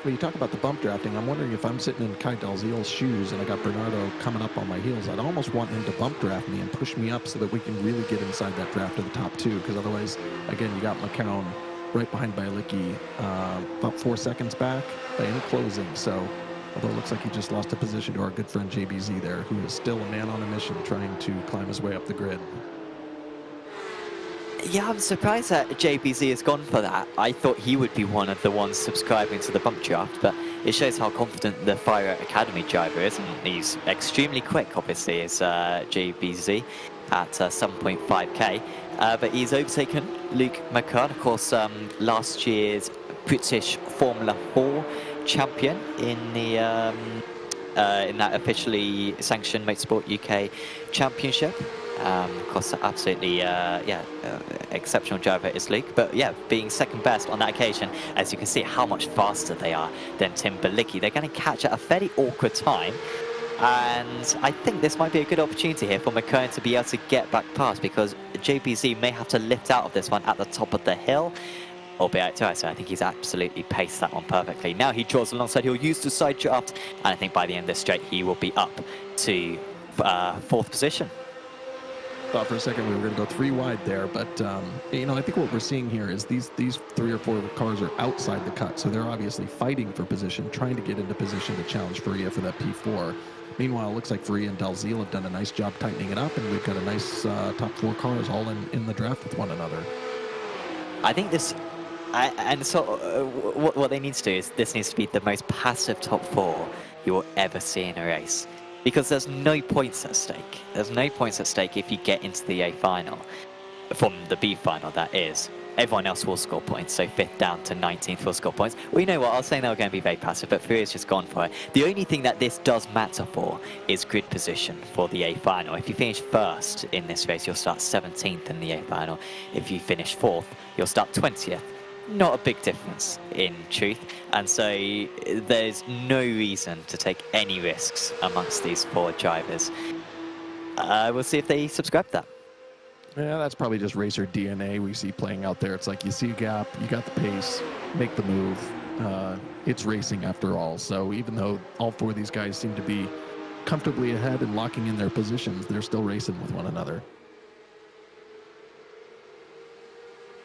Well, you talk about the bump drafting. I'm wondering if I'm sitting in Kai Dalziel's shoes and I got Bernardo coming up on my heels, I'd almost want him to bump draft me and push me up so that we can really get inside that draft of the top 2, because otherwise, again, you got McCown right behind Bielicki, about 4 seconds back, in closing. So, although it looks like he just lost a position to our good friend JBZ there, who is still a man on a mission trying to climb his way up the grid. Yeah, I'm surprised that JBZ has gone for that. I thought he would be one of the ones subscribing to the bump draft, but it shows how confident the Fire Academy driver is, and he's extremely quick, obviously, is JBZ at 7.5k. But he's overtaken Luke McCann, of course, last year's British Formula 4 champion in the in that officially sanctioned Motorsport UK Championship. Of course, absolutely, exceptional driver is Luke. But yeah, being second best on that occasion, as you can see how much faster they are than Tim Belicki. They're going to catch at a fairly awkward time. And I think this might be a good opportunity here for McCohen to be able to get back past, because JBZ may have to lift out of this one at the top of the hill. Albeit twice, so I think he's absolutely paced that one perfectly. Now he draws alongside, he'll use the side draft, and I think by the end of this straight he will be up to 4th position. Thought for a second we were going to go 3 wide there, but you know, I think what we're seeing here is these 3 or 4 cars are outside the cut, so they're obviously fighting for position, trying to get into position to challenge Faria for that P4. Meanwhile, it looks like Faria and Dalziel have done a nice job tightening it up, and we've got a nice top 4 cars all in the draft with one another. I think this, and so what they need to do is, this needs to be the most passive top 4 you will ever see in a race. Because there's no points at stake. There's no points at stake if you get into the A final. From the B final, that is. Everyone else will score points, so 5th down to 19th will score points. Well, you know what, I was saying they were going to be very passive, but Furia's just gone for it. The only thing that this does matter for is grid position for the A final. If you finish 1st in this race, you'll start 17th in the A final. If you finish 4th, you'll start 20th. Not a big difference, in truth, and so there's no reason to take any risks amongst these 4 drivers. We'll see if they subscribe to that. Yeah, that's probably just racer DNA we see playing out there. It's like you see a gap, you got the pace, make the move. It's racing after all, so even though all 4 of these guys seem to be comfortably ahead and locking in their positions, they're still racing with one another.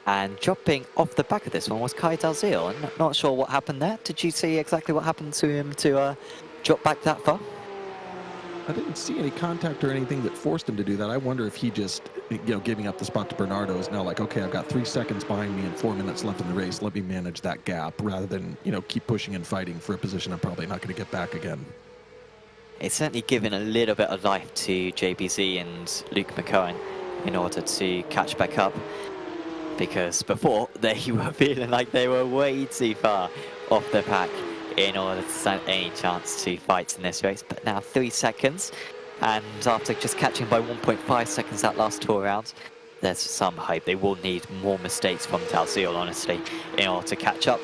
And dropping off the back of this one was Kai Dalziel. Not sure what happened there. Did you see exactly what happened to him to drop back that far? I didn't see any contact or anything that forced him to do that. I wonder if he just, giving up the spot to Bernardo is now like, okay, I've got 3 seconds behind me and 4 minutes left in the race. Let me manage that gap rather than, keep pushing and fighting for a position I'm probably not going to get back again. It's certainly given a little bit of life to JBZ and Luke McCowan in order to catch back up. Because before, they were feeling like they were way too far off the pack in order to stand any chance to fight in this race. But now 3 seconds, and after just catching by 1.5 seconds that last tour round, there's some hope. They will need more mistakes from Dalziel, honestly, in order to catch up.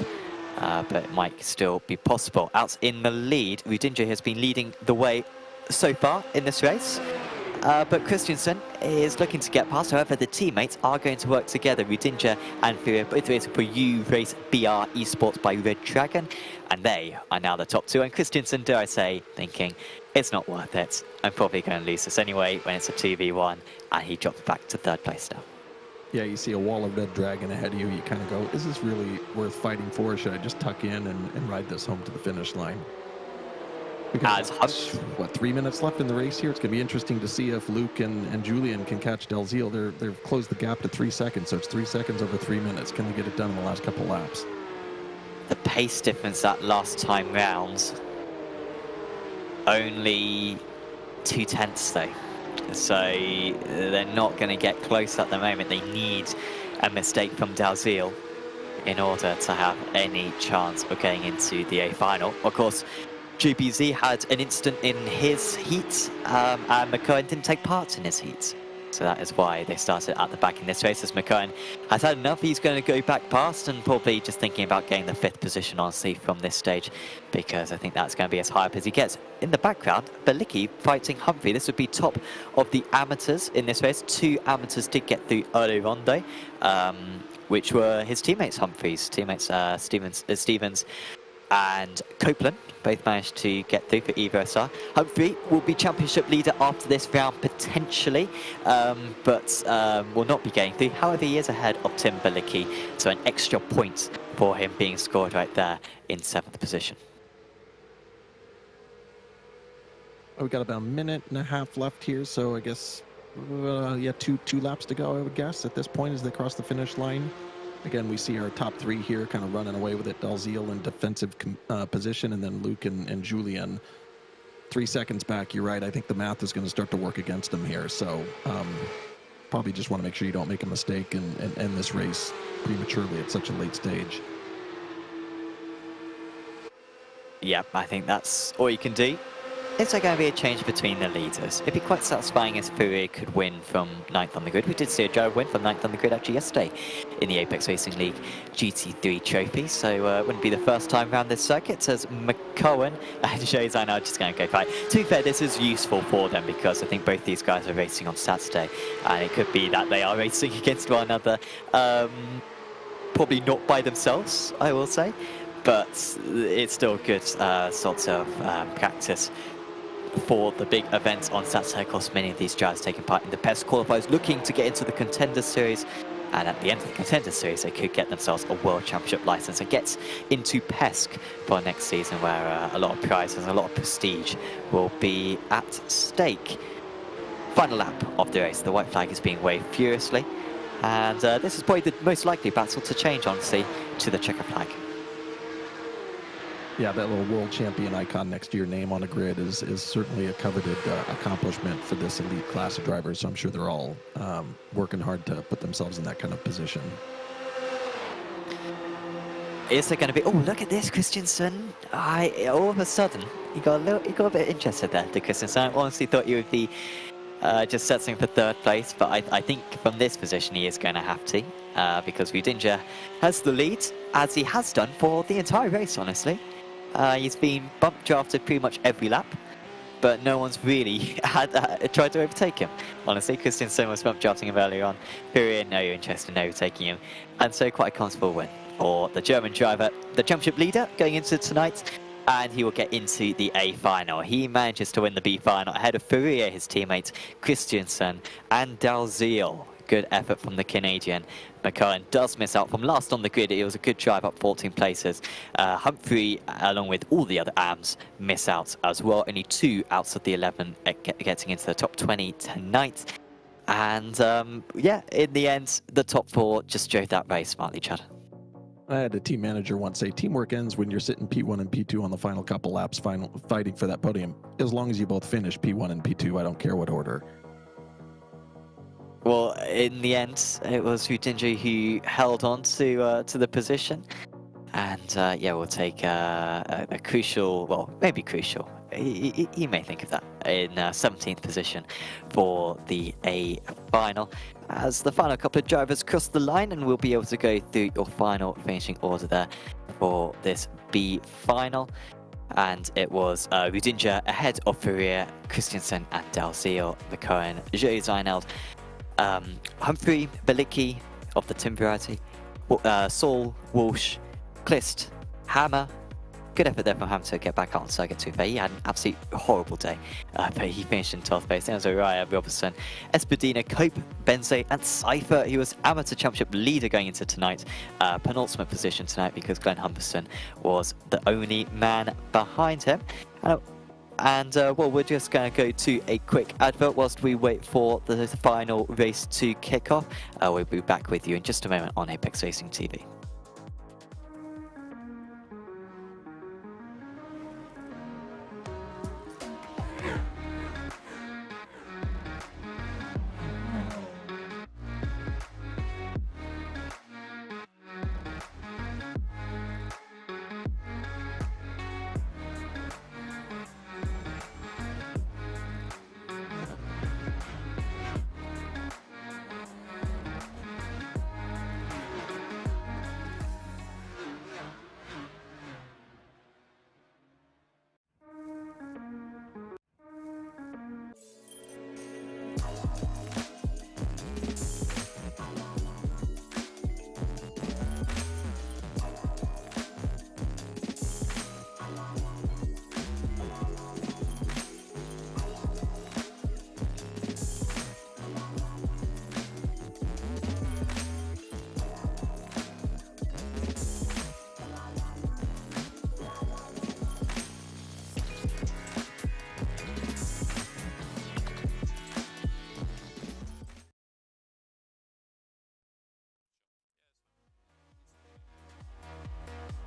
But it might still be possible. Out in the lead, Rudinja has been leading the way so far in this race. But Christensen is looking to get past. However, the teammates are going to work together. Rudinja and Furia both racing for U-Race BR Esports by Red Dragon. And they are now the top two. And Christensen, dare I say, thinking, it's not worth it. I'm probably going to lose this anyway when it's a 2v1. And he drops back to third place now. Yeah, you see a wall of Red Dragon ahead of you. You kind of go, is this really worth fighting for? Or should I just tuck in and ride this home to the finish line? Because what, 3 minutes left in the race here? It's going to be interesting to see if Luke and Julian can catch Dalziel. They've closed the gap to 3 seconds, so it's 3 seconds over 3 minutes. Can they get it done in the last couple laps? The pace difference that last time round, only 2/10 though. So they're not going to get close at the moment. They need a mistake from Dalziel in order to have any chance of getting into the A final. Of course, GBZ had an incident in his heat, and McCowan didn't take part in his heat. So that is why they started at the back in this race, as McCowan has had enough. He's going to go back past and probably just thinking about getting the 5th position, honestly, from this stage, because I think that's going to be as high up as he gets. In the background, Belicki fighting Humphrey. This would be top of the amateurs in this race. 2 amateurs did get through earlier on, though, which were his teammates, Humphrey's teammates, Stevens and Copeland. Both managed to get through for EvoSR. Humphrey will be championship leader after this round, potentially, but will not be getting through. However, he is ahead of Tim Belicki, so an extra point for him being scored right there in 7th position. We've got about a minute and a half left here, so I guess, yeah, two laps to go, I would guess, at this point as they cross the finish line. Again, we see our top 3 here kind of running away with it. Dalziel in defensive position, and then Luke and Julian 3 seconds back. You're right. I think the math is going to start to work against them here. So probably just want to make sure you don't make a mistake and end this race prematurely at such a late stage. Yeah, I think that's all you can do. Is there going to be a change between the leaders? It'd be quite satisfying if Furia could win from 9th on the grid. We did see a Joe win from 9th on the grid actually yesterday in the Apex Racing League GT3 trophy, so it wouldn't be the first time around this circuit, as McCowan and Jozan are just going to go fight. To be fair, this is useful for them because I think both these guys are racing on Saturday, and it could be that they are racing against one another, probably not by themselves, I will say, but it's still good sort of practice for the big events on Saturday. Of course, many of these drivers taking part in the PES qualifiers, looking to get into the Contender Series, and at the end of the Contender Series they could get themselves a World Championship license and get into PES for next season, where a lot of prizes and a lot of prestige will be at stake. Final lap of the race, the white flag is being waved furiously, and this is probably the most likely battle to change, honestly, to the checker flag. Yeah, that little world champion icon next to your name on a grid is certainly a coveted accomplishment for this elite class of drivers. So I'm sure they're all working hard to put themselves in that kind of position. Is there going to be? Oh, look at this, Christensen! All of a sudden, he got a bit interested there, to Christensen. I honestly thought you would be just settling for 3rd place, but I think from this position he is going to have to, because Rudinja has the lead, as he has done for the entire race, honestly. He's been bump drafted pretty much every lap, but no one's really tried to overtake him. Honestly, Christensen was bump drafting him earlier on. Furia, no interest in overtaking him, and so quite a comfortable win for the German driver, the championship leader, going into tonight, and he will get into the A final. He manages to win the B final ahead of Furia, his teammates Christensen and Dalziel. good effort from the Canadian. McCohen does miss out from last on the grid. It was a good drive up 14 places. Humphrey, along with all the other AMs, miss out as well. Only 2 out of the 11 getting into the top 20 tonight. And yeah, in the end, the top 4 just drove that race smartly, Chad. I had a team manager once say, teamwork ends when you're sitting P1 and P2 on the final couple laps, fighting for that podium. As long as you both finish P1 and P2, I don't care what order. Well, in the end, it was Rudinja who held on to the position. And yeah, we'll take a crucial, well, maybe crucial. You may think of that in 17th position for the A final. As the final couple of drivers cross the line, and we'll be able to go through your final finishing order there for this B final. And it was Rudinja ahead of Ferrier, Christensen and Dalziel, McCohen, Joe Zeineld, Humphrey, Belicki of the Tim variety, Saul, Walsh, Klist, Hammer. Good effort there from Hammer to get back out on circuit too. He had an absolutely horrible day, but he finished in 12th place. Then was Uriah Robertson, Espadina, Cope, Benze, and Cypher. He was amateur championship leader going into tonight. Penultimate position tonight because Glenn Humberson was the only man behind him. And well, we're just going to go to a quick advert whilst we wait for the final race to kick off. We'll be back with you in just a moment on Apex Racing TV.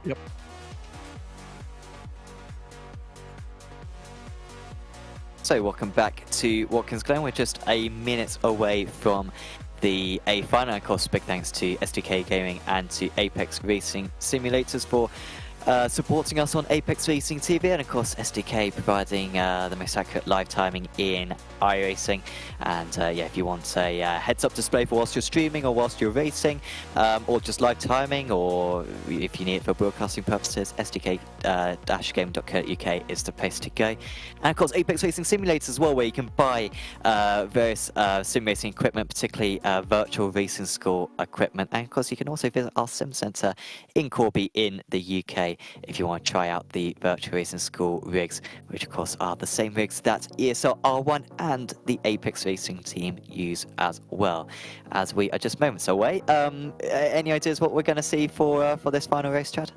Yep. So welcome back to Watkins Glen. We're just a minute away from the A final. Of course, big thanks to SDK Gaming and to Apex Racing Simulators for supporting us on Apex Racing TV, and of course SDK providing the most accurate live timing in iRacing. And yeah, if you want a heads-up display for whilst you're streaming or whilst you're racing, or just live timing, or if you need it for broadcasting purposes, sdk-game.co.uk is the place to go. And of course Apex Racing Simulators as well, where you can buy various sim racing equipment, particularly virtual racing school equipment. And of course you can also visit our sim centre in Corby in the UK if you want to try out the virtual racing school rigs, which of course are the same rigs that ESL R1 and the Apex Racing team use as well. As we are just moments away, any ideas what we're going to see for this final race, Chad?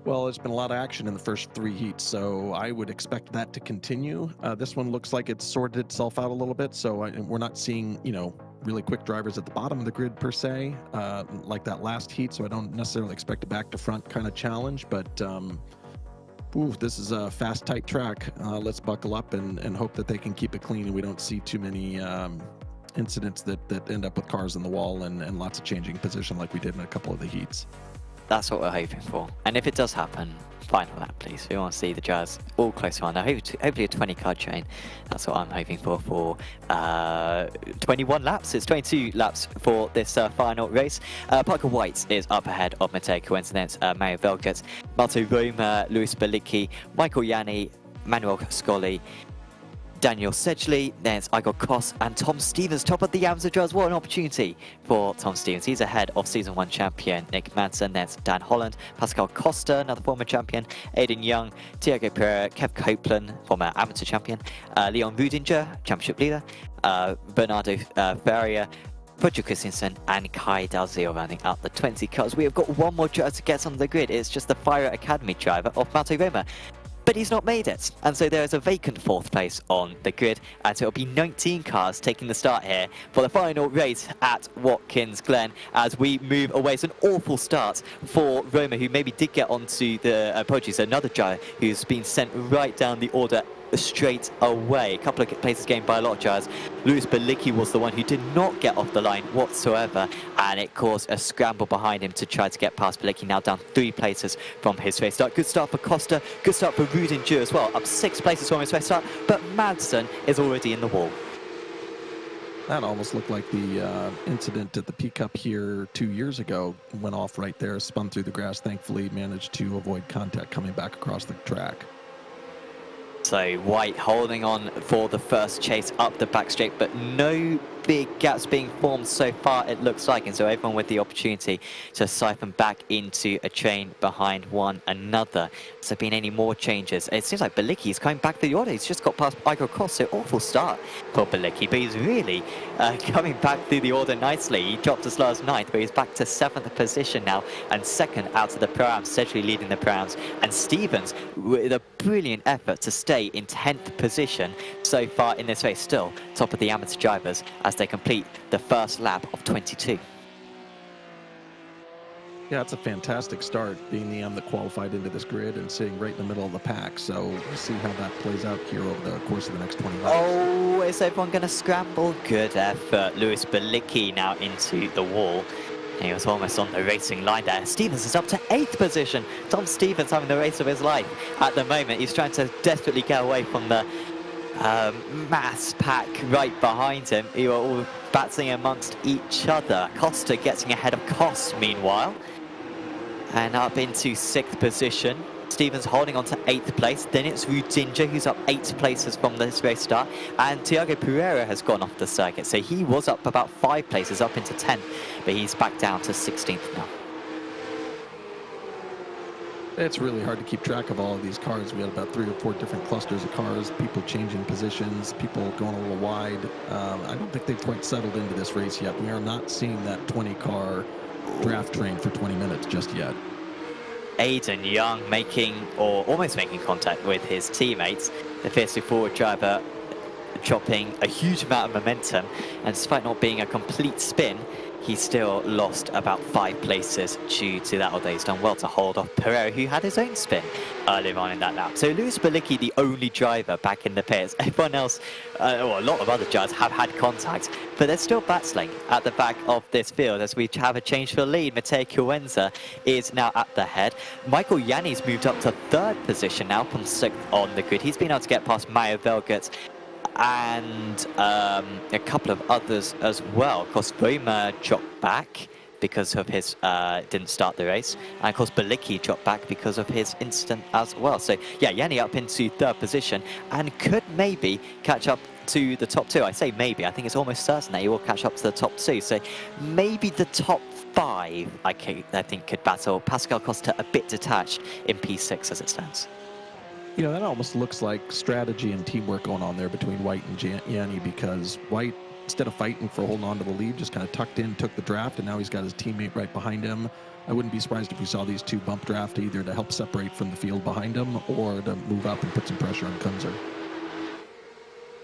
Well, there's been a lot of action in the first 3 heats, so I would expect that to continue. This one looks like it's sorted itself out a little bit, so we're not seeing, you know, really quick drivers at the bottom of the grid per se, like that last heat, so I don't necessarily expect a back to front kind of challenge, but ooh, this is a fast, tight track. Let's buckle up and hope that they can keep it clean and we don't see too many incidents that end up with cars in the wall and lots of changing position like we did in a couple of the heats. That's what we're hoping for. And if it does happen, final lap, please. We want to see the drivers all close around. Hopefully a 20-car train. That's what I'm hoping for 21 laps. It's 22 laps for this final race. Parker White is up ahead of Matej Coincidence, Mario Velget, Marto Roma, Luis Belicki, Michael Yanni, Manuel Scully, Daniel Sedgley, there's Igor Koss and Tom Stevens, top of the Yamza drivers. What an opportunity for Tom Stevens. He's ahead of Season 1 champion Nick Manson. There's Dan Holland, Pascal Costa, another former champion, Aidan Young, Tiago Pereira, Kev Copeland, former amateur champion, Leon Rudinger, championship leader, Bernardo Ferrier, Roger Christensen and Kai Dalziel rounding out the 20 cars. We have got one more driver to get on the grid. It's just the Fire Academy driver of Mato Roma. But he's not made it, and so there is a vacant 4th place on the grid, and so it'll be 19 cars taking the start here for the final race at Watkins Glen as we move away. It's an awful start for Roma, who maybe did get onto the approaches. Another driver who's been sent right down the order straight away. A couple of places gained by a lot of drivers. Lewis Balicki was the one who did not get off the line whatsoever, and it caused a scramble behind him to try to get past Balicki, now down 3 places from his race start. Good start for Costa, good start for Rudinger as well, up 6 places from his race start, but Madsen is already in the wall. That almost looked like the incident at the P Cup here 2 years ago. Went off right there, spun through the grass, thankfully managed to avoid contact coming back across the track. So White holding on for the first chase up the back straight, but no big gaps being formed so far, it looks like, and so everyone with the opportunity to siphon back into a train behind one another. Has there been any more changes? It seems like Balicki is coming back to the order. He's just got past Igor Cross, so awful start for Balicki, but he's really coming back through the order nicely. He dropped as low as 9th, but he's back to 7th position now, and 2nd out of the Pro-Ams, Sedgley leading the Pro-Ams, and Stevens with a brilliant effort to stay in 10th position so far in this race, still top of the amateur drivers as they complete the first lap of 22. Yeah, it's a fantastic start, being the M that qualified into this grid and sitting right in the middle of the pack. So we'll see how that plays out here over the course of the next 20 laps. Oh, is everyone going to scramble? Good effort. Lewis Balicki now into the wall. He was almost on the racing line there. Stevens is up to 8th position. Tom Stevens having the race of his life at the moment. He's trying to desperately get away from the mass pack right behind him. Who are all battling amongst each other. Costa getting ahead of Kos meanwhile. And up into 6th position. Stevens holding on to 8th place. Then it's Rudinger who's up 8 places from this race start. And Tiago Pereira has gone off the circuit. So he was up about 5 places, up into 10th. But he's back down to 16th now. It's really hard to keep track of all of these cars. We had about 3 or 4 different clusters of cars, people changing positions, people going a little wide. I don't think they've quite settled into this race yet. We are not seeing that 20-car draft train for 20 minutes just yet. Aidan Young making, or almost making contact with his teammates. The fiercely forward driver dropping a huge amount of momentum, and despite not being a complete spin, he still lost about 5 places due to that, although he's done well to hold off Pereira, who had his own spin earlier on in that lap. So Lewis Balicki, the only driver back in the pits. Everyone else, or a lot of other drivers, have had contact, but they're still battling at the back of this field as we have a change for the lead. Matteo Chiuenza is now at the head. Michael Yanni's moved up to 3rd position now from 6th on the grid. He's been able to get past Mayo Velgert and a couple of others as well. Of course, Roma dropped back because of his didn't start the race, and of course Balicki dropped back because of his incident as well. So yeah, Yanni up into 3rd position and could maybe catch up to the top 2. I say maybe, I think it's almost certain that he will catch up to the top 2. So maybe the top 5 I think could battle. Pascal Costa a bit detached in P6 as it stands. You know, that almost looks like strategy and teamwork going on there between White and Yanni, because White, instead of fighting for holding on to the lead, just kind of tucked in, took the draft, and now he's got his teammate right behind him. I wouldn't be surprised if we saw these 2 bump draft, either to help separate from the field behind him or to move up and put some pressure on Kunzer.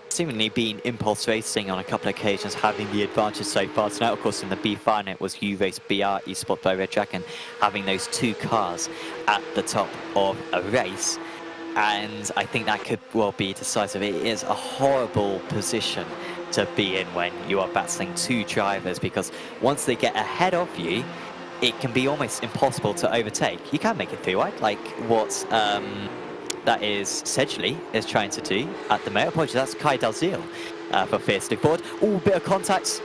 Seemingly been impulse racing on a couple of occasions, having the advantage so far. So now, of course, in the B final, it was U-Race BR eSport by Red Dragon, having those 2 cars at the top of a race. And I think that could well be decisive. It is a horrible position to be in when you are battling 2 drivers, because once they get ahead of you, it can be almost impossible to overtake. You can make it through, right? Like what that is Sedgley is trying to do at the moment. Apologies, that's Kai Dalziel for fiercely forward. Oh, bit of contact.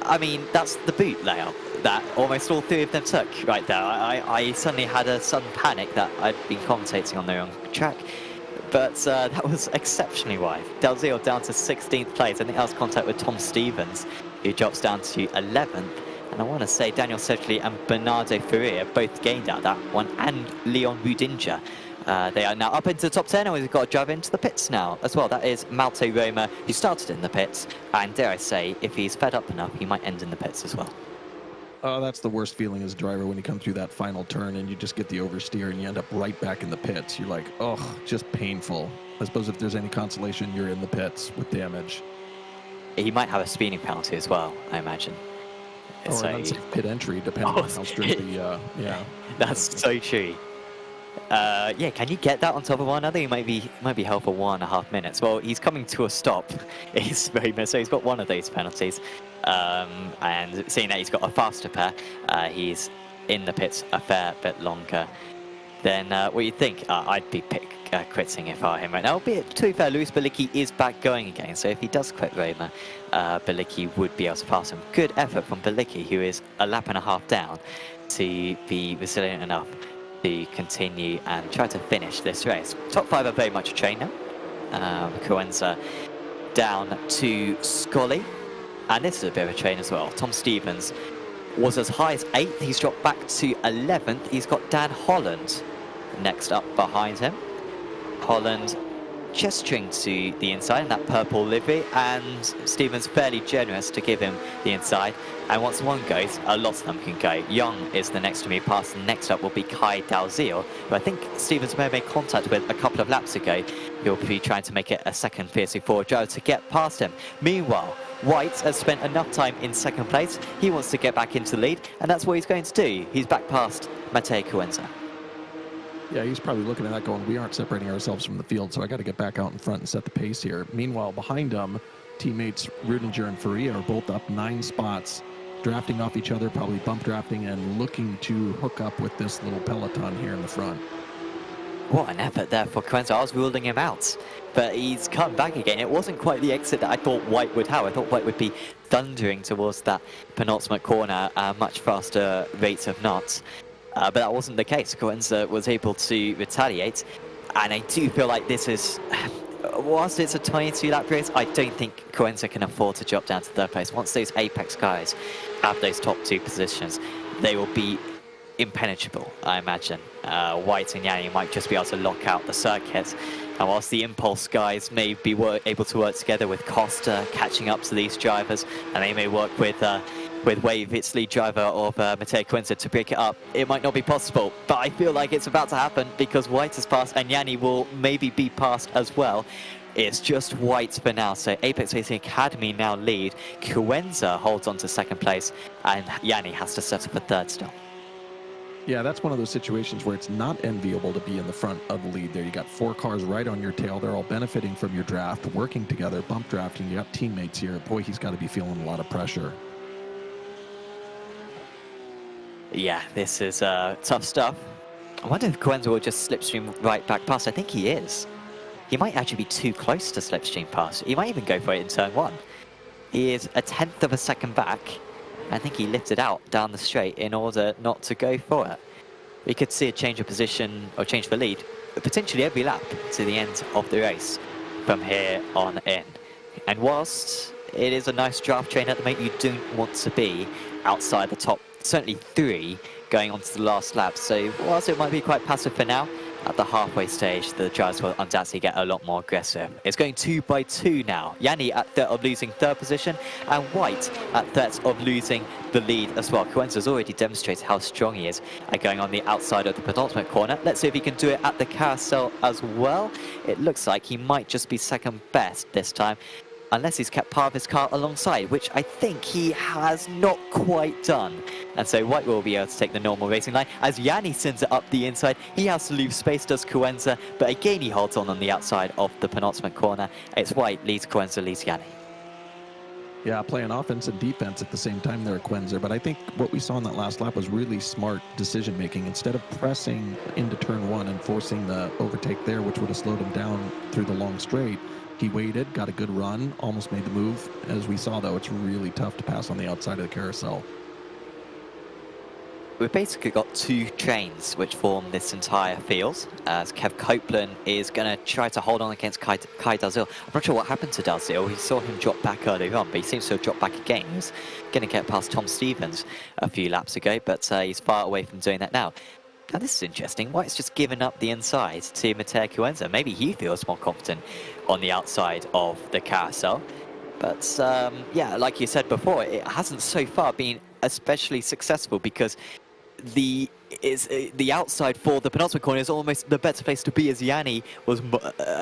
I mean, that's the boot layout that almost all 3 of them took right there. I suddenly had a sudden panic that I'd been commentating on the wrong track, but that was exceptionally wide. Dalziel down to 16th place. I think that was contact with Tom Stevens, who drops down to 11th. And I want to say Daniel Sedgley and Bernardo Ferreira both gained out that one, and Leon Rudinger They are now up into the top 10, and we've got to drive into the pits now as well. That is Malte Roma, who started in the pits, and dare I say, if he's fed up enough, he might end in the pits as well. Oh, that's the worst feeling as a driver when you come through that final turn and you just get the oversteer and you end up right back in the pits. You're like, oh, just painful. I suppose if there's any consolation, you're in the pits with damage. He might have a speeding penalty as well, I imagine. Or So, an unsafe pit entry, depending on how strict the, yeah. that's so true. Yeah, can you get that on top of one another? He might be held for 1.5 minutes. Well, he's coming to a stop. He's very much so. He's got one of those penalties, and seeing that he's got a faster pair, he's in the pits a fair bit longer than what you'd think. I'd be quitting if I were him right now. Albeit, to be fair, Luis Bilicki is back going again, so if he does quit Roma, Bilicki would be able to pass him. Good effort from Bilicki, who is a lap and a half down, to be resilient enough to continue and try to finish this race. Top 5 are very much a train now. Coenza down to Scully, and this is a bit of a train as well. Tom Stevens was as high as 8th, he's dropped back to 11th. He's got Dan Holland next up behind him. Holland gesturing to the inside in that purple livery, and Stevens fairly generous to give him the inside. And once one goes, a lot of them can go. Young is the next to be passed, and next up will be Kai Dalziel, who I think Stevens may have made contact with a couple of laps ago. He'll be trying to make it a second fiercely forward driver to get past him. Meanwhile, White has spent enough time in second place. He wants to get back into the lead, and that's what he's going to do. He's back past Matej Coenza. Yeah, he's probably looking at that going, we aren't separating ourselves from the field, so I got to get back out in front and set the pace here. Meanwhile, behind him, teammates Rudinger and Faria are both up 9 spots, drafting off each other, probably bump drafting, and looking to hook up with this little peloton here in the front. What an effort there for Coenza. I was ruling him out, but he's come back again. It wasn't quite the exit that I thought White would have. I thought White would be thundering towards that penultimate corner at much faster rates of knots. But that wasn't the case. Coenza was able to retaliate, and I do feel like this is, whilst it's a 22-lap race, I don't think Coenza can afford to drop down to 3rd place. Once those Apex guys have those top 2 positions, they will be impenetrable, I imagine. White and Yanni might just be able to lock out the circuit. And whilst the Impulse guys may be able to work together with Costa, catching up to these drivers, and they may work with Wave, its lead driver of Matej Coenza, to break it up, it might not be possible. But I feel like it's about to happen because White has passed and Yanni will maybe be passed as well. It's just White for now, so Apex Racing Academy now lead. Coenza holds on to 2nd place, and Yanni has to settle for 3rd still. Yeah, that's one of those situations where it's not enviable to be in the front of the lead there. You got 4 cars right on your tail. They're all benefiting from your draft, working together, bump drafting. You got teammates here. Boy, he's got to be feeling a lot of pressure. Yeah, this is tough stuff. I wonder if Coenza will just slipstream right back past. I think he is. He might actually be too close to slipstream past. He might even go for it in turn 1. He is a 1/10 of a second back. I think he lifted out down the straight in order not to go for it. We could see a change of position or change for lead potentially every lap to the end of the race from here on in. And whilst it is a nice draft train at the moment, you don't want to be outside the top, certainly 3 going on to the last lap. So whilst it might be quite passive for now, at the halfway stage, the drivers will undoubtedly get a lot more aggressive. It's going 2 by 2 now. Yanni at threat of losing 3rd position, and White at threat of losing the lead as well. Coenza's already demonstrated how strong he is at going on the outside of the penultimate corner. Let's see if he can do it at the carousel as well. It looks like he might just be 2nd best this time, unless he's kept part of his car alongside, which I think he has not quite done. And so White will be able to take the normal racing line. As Yanni sends it up the inside, he has to leave space, does Coenza, but again he holds on the outside of the penultimate corner. It's White leads Coenza, leads Yanni. Yeah, playing offense and defense at the same time there at Coenza, but I think what we saw in that last lap was really smart decision-making. Instead of pressing into turn 1 and forcing the overtake there, which would have slowed him down through the long straight, he waited, got a good run, almost made the move. As we saw, though, it's really tough to pass on the outside of the carousel. We've basically got 2 trains which form this entire field, as Kev Copeland is going to try to hold on against Kai Dalziel. I'm not sure what happened to Dalziel. We saw him drop back earlier on, but he seems to have dropped back again. He was going to get past Tom Stevens a few laps ago, but he's far away from doing that now. Now this is interesting. White's just given up the inside to Matteo Cuenza. Maybe he feels more confident on the outside of the carousel. But yeah, like you said before, it hasn't so far been especially successful because the outside for the penultimate corner is almost the better place to be, as Yanni was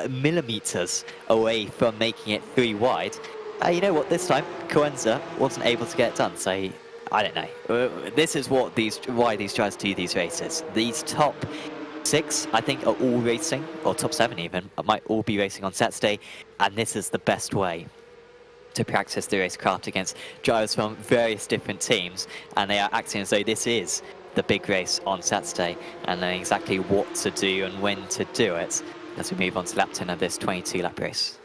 millimeters away from making it 3 wide. You know what, this time Cuenza wasn't able to get it done, so I don't know. This is what why these drivers do these races. These top 6, I think, are all racing, or top 7 even, might all be racing on Saturday, and this is the best way to practice the racecraft against drivers from various different teams, and they are acting as though this is the big race on Saturday, and knowing exactly what to do and when to do it as we move on to lap 10 of this 22-lap race.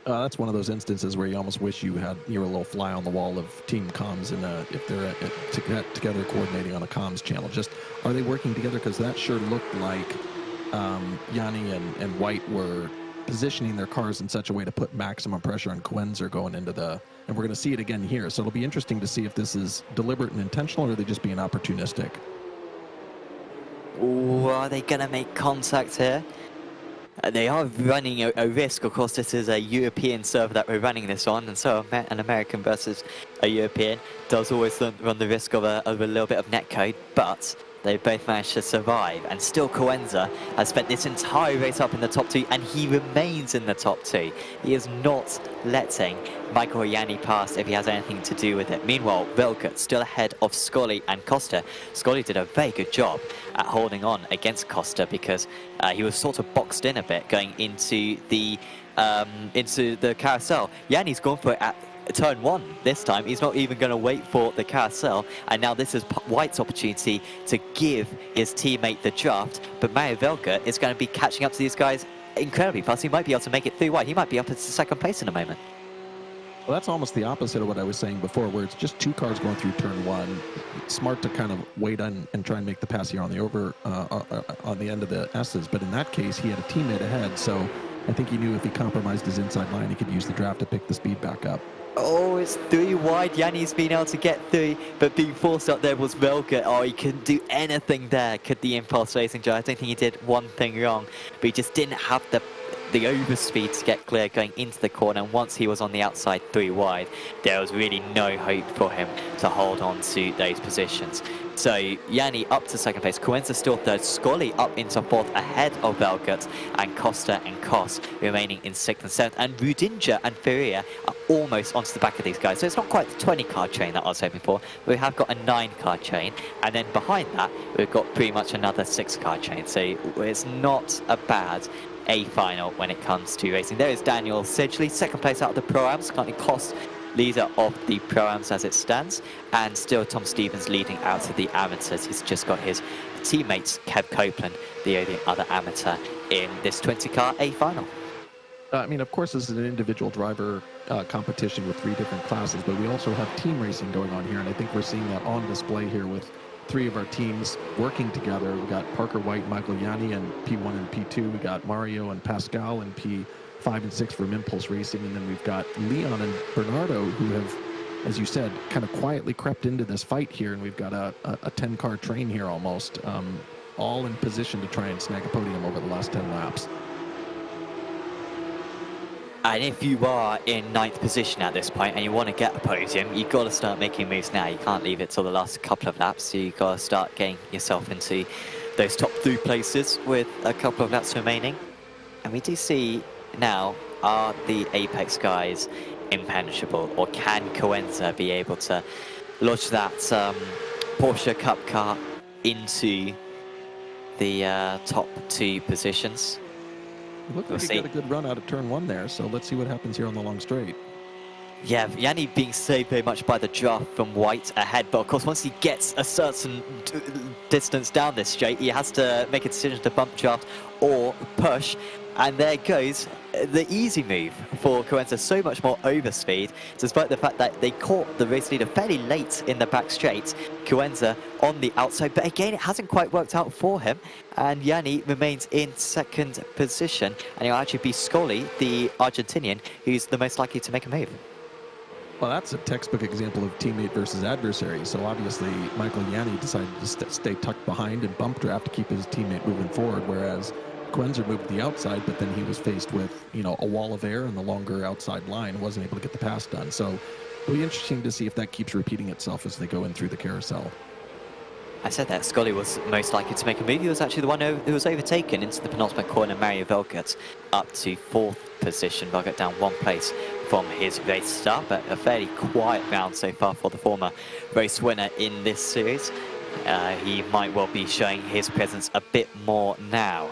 That's one of those instances where you almost wish you were a little fly on the wall of team comms, and if they're together coordinating on a comms channel. Just, are they working together? Because that sure looked like Yanni and White were positioning their cars in such a way to put maximum pressure on Cuenza going into the, and we're going to see it again here. So it'll be interesting to see if this is deliberate and intentional, or are they just being opportunistic? Ooh, are they going to make contact here? They are running a risk. Of course, this is a European server that we're running this on, and so an American versus a European does always run the risk of a little bit of netcode, but they both managed to survive, and still Cuenza has spent this entire race up in the top 2, and he remains in the top 2. He is not letting Michael Yanni pass if he has anything to do with it. Meanwhile, Velka still ahead of Scully and Costa. Scully did a very good job at holding on against Costa because he was sort of boxed in a bit going into the carousel. Yanni's gone for it at turn 1 this time. He's not even going to wait for the carousel, and now this is White's opportunity to give his teammate the draft, but Mario Velka is going to be catching up to these guys incredibly fast. He might be able to make it 3 wide. He might be up at second place in a moment. Well, that's almost the opposite of what I was saying before, where it's just 2 cars going through turn 1. Smart to kind of wait on and try and make the pass here on the on the end of the S's, but in that case, he had a teammate ahead, so I think he knew if he compromised his inside line, he could use the draft to pick the speed back up. Oh, it's 3 wide. Yanni's been able to get 3, but being forced up there was Velka. Oh, he couldn't do anything there, could the Impulse Racing driver. I don't think he did one thing wrong, but he just didn't have the overspeed to get clear going into the corner. And once he was on the outside 3 wide, there was really no hope for him to hold on to those positions. So Yanni up to second place, Cuenza still third, Scully up into 4th ahead of Velgut, and Costa and Kos remaining in 6th and 7th, and Rudinja and Feria are almost onto the back of these guys. So it's not quite the 20-car chain that I was hoping for, but we have got a 9-car chain, and then behind that we've got pretty much another 6-car chain. So it's not a bad A final when it comes to racing. There is Daniel Sedgley, second place out of the Pro-Ams, currently Kos leader of the Pro-Ams as it stands, and still Tom Stevens leading out of the amateurs. He's just got his teammates Kev Copeland, the only other amateur in this 20-car A final. I mean, of course, this is an individual driver competition with 3 different classes, but we also have team racing going on here, and I think we're seeing that on display here with 3 of our teams working together. We got Parker White, Michael Yanni, and P1 and P2. We got Mario and Pascal and P5 and 6 from Impulse Racing, and then we've got Leon and Bernardo, who have, as you said, kind of quietly crept into this fight here, and we've got a 10-car train here almost, all in position to try and snag a podium over the last 10 laps. And if you are in 9th position at this point and you want to get a podium, you've got to start making moves now. You can't leave it till the last couple of laps. So you've got to start getting yourself into those top 3 places with a couple of laps remaining. And we do see now, are the Apex guys impenetrable, or can Cuenza be able to lodge that Porsche Cup car into the top 2 positions? Look like he got a good run out of turn 1 there, so let's see what happens here on the long straight. Yeah, Yanni being saved very much by the draft from White ahead, but of course once he gets a certain distance down this straight, he has to make a decision to bump draft or push, and there goes the easy move for Cuenza. So much more overspeed, despite the fact that they caught the race leader fairly late in the back straight. Cuenza on the outside, but again it hasn't quite worked out for him, and Yanni remains in 2nd position, and it'll actually be Scully, the Argentinian, who's the most likely to make a move. Well, that's a textbook example of teammate versus adversary. So obviously, Michael Yanni decided to stay tucked behind and bump draft to keep his teammate moving forward, whereas Quenzer moved to the outside, but then he was faced with, a wall of air and the longer outside line, wasn't able to get the pass done. So it'll be interesting to see if that keeps repeating itself as they go in through the carousel. I said that Scully was most likely to make a move. He was actually the one who was overtaken into the penultimate corner. Mario Velgert up to 4th position. Velgert down 1 place from his race start, but a fairly quiet round so far for the former race winner in this series. He might well be showing his presence a bit more now.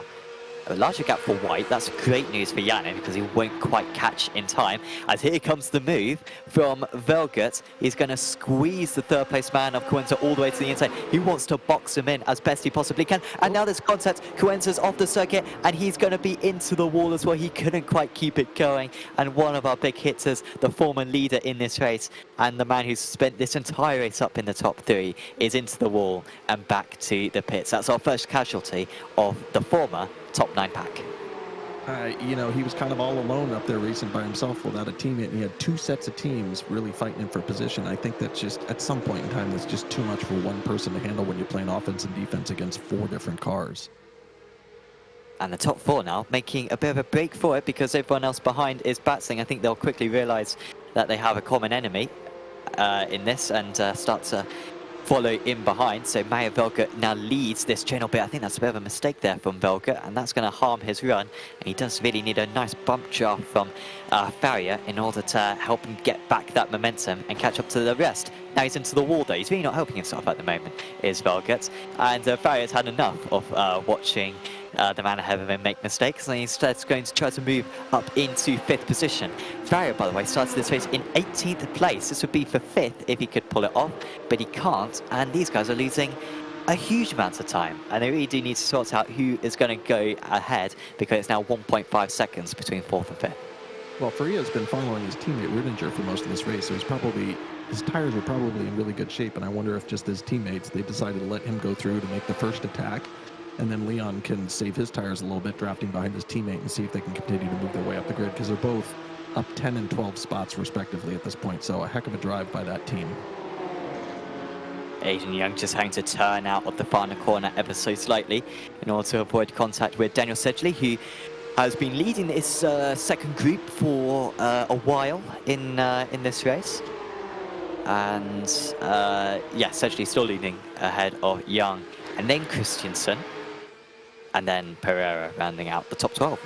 A larger gap for White. That's great news for Yanni because he won't quite catch in time. As here comes the move from Velgert. He's going to squeeze the 3rd place man of Quenzer all the way to the inside. He wants to box him in as best he possibly can. And now there's contact. Quenzer's off the circuit and he's going to be into the wall as well. He couldn't quite keep it going. And one of our big hitters, the former leader in this race, and the man who's spent this entire race up in the top 3, is into the wall and back to the pits. That's our first casualty of the former top 9 pack. He was kind of all alone up there racing by himself without a teammate, and he had 2 sets of teams really fighting him for position. I think that's just, at some point in time, that's just too much for one person to handle when you're playing offense and defense against 4 different cars. And the top 4 now making a bit of a break for it because everyone else behind is battling. I think they'll quickly realize that they have a common enemy in this and start to follow in behind. So Mario Velgert now leads this chain a bit. I think that's a bit of a mistake there from Velgert, and that's going to harm his run. And he does really need a nice bump draft from Farrier in order to help him get back that momentum and catch up to the rest. Now he's into the wall though. He's really not helping himself at the moment, is Velgert. And Farrier's had enough of watching the man ahead of him make mistakes, and instead is going to try to move up into 5th position. Farrier, by the way, started this race in 18th place. This would be for 5th if he could pull it off, but he can't, and these guys are losing a huge amount of time, and they really do need to sort out who is going to go ahead, because it's now 1.5 seconds between 4th and 5th. Well, Farria's been following his teammate Ridinger for most of this race, so his tires are probably in really good shape, and I wonder if just his teammates, they decided to let him go through to make the first attack, and then Leon can save his tires a little bit, drafting behind his teammate, and see if they can continue to move their way up the grid, because they're both up 10 and 12 spots respectively at this point, so a heck of a drive by that team. Aiden Young just having to turn out of the final corner ever so slightly in order to avoid contact with Daniel Sedgley, who has been leading this second group for a while in this race. And yeah, Sedgley still leading ahead of Young, and then Christensen, and then Pereira rounding out the top 12.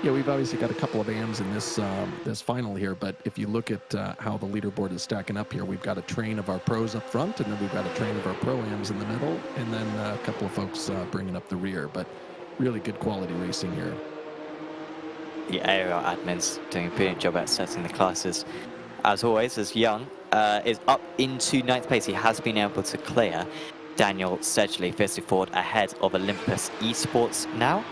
Yeah, we've obviously got a couple of AMs in this this final here, but if you look at how the leaderboard is stacking up here, we've got a train of our pros up front, and then we've got a train of our pro AMs in the middle, and then a couple of folks bringing up the rear, but really good quality racing here. The ARA admins doing a brilliant job at setting the classes. As always, as Young is up into 9th place, he has been able to clear Daniel Sedgley, first forward ahead of Olympus Esports now.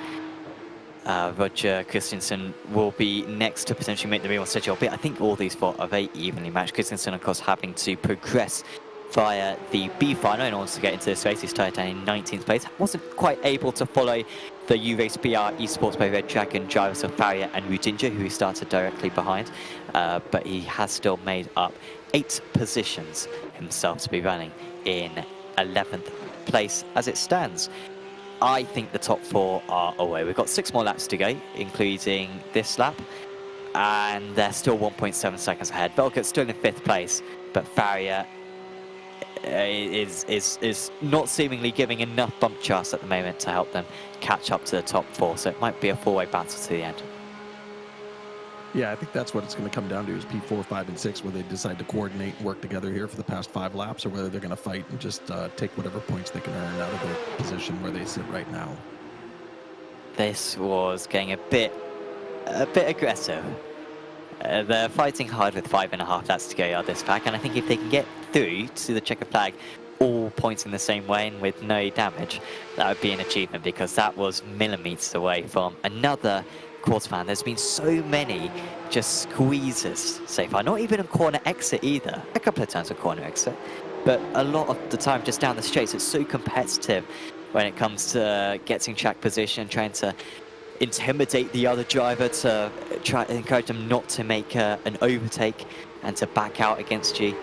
Roger Christensen will be next to potentially make the real Sedgley, but I think all these 4 are very evenly matched. Christensen, of course, having to progress via the B final in order to get into this race. He started down in 19th place. Wasn't quite able to follow the U-Race BR Esports by Red Dragon drivers of Farrier and Rudinger, who he started directly behind, but he has still made up 8 positions himself to be running in 11th place as it stands. I think the top 4 are away. We've got 6 more laps to go, including this lap, and they're still 1.7 seconds ahead. Velgert's still in 5th place, but Farrier is not seemingly giving enough bump charts at the moment to help them catch up to the top 4, so it might be a 4-way battle to the end. Yeah, I think that's what it's going to come down to, is P4, 5, and 6, where they decide to coordinate and work together here for the past 5 laps, or whether they're going to fight and just take whatever points they can earn out of their position where they sit right now. This was getting a bit aggressive. They're fighting hard with 5.5 laps to go out this pack, and I think if they can get through to the checker flag all pointing the same way and with no damage, that would be an achievement, because that was millimeters away from another quarter fan. There's been so many just squeezes so far, not even a corner exit either. A couple of times a corner exit, but a lot of the time just down the straights. It's so competitive when it comes to getting track position, trying to intimidate the other driver, to try to encourage them not to make an overtake and to back out against you.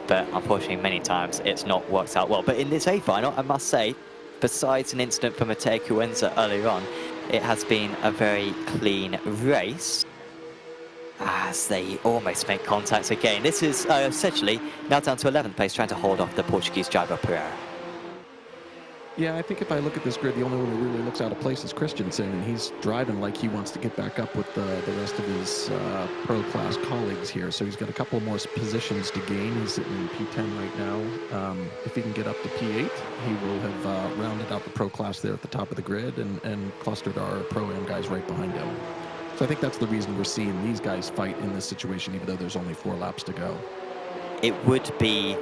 But unfortunately, many times it's not worked out well. But in this A final, I must say, besides an incident for Matteo Cuenza earlier on, it has been a very clean race, as they almost make contact again. This is essentially now down to 11th place, trying to hold off the Portuguese driver Pereira. Yeah, I think if I look at this grid, the only one who really looks out of place is Christensen, and he's driving like he wants to get back up with the rest of his pro-class colleagues here. So he's got a couple more positions to gain. He's sitting in P10 right now. If he can get up to P8, he will have rounded out the pro-class there at the top of the grid and clustered our pro-am guys right behind him. So I think that's the reason we're seeing these guys fight in this situation, even though there's only 4 laps to go. It would be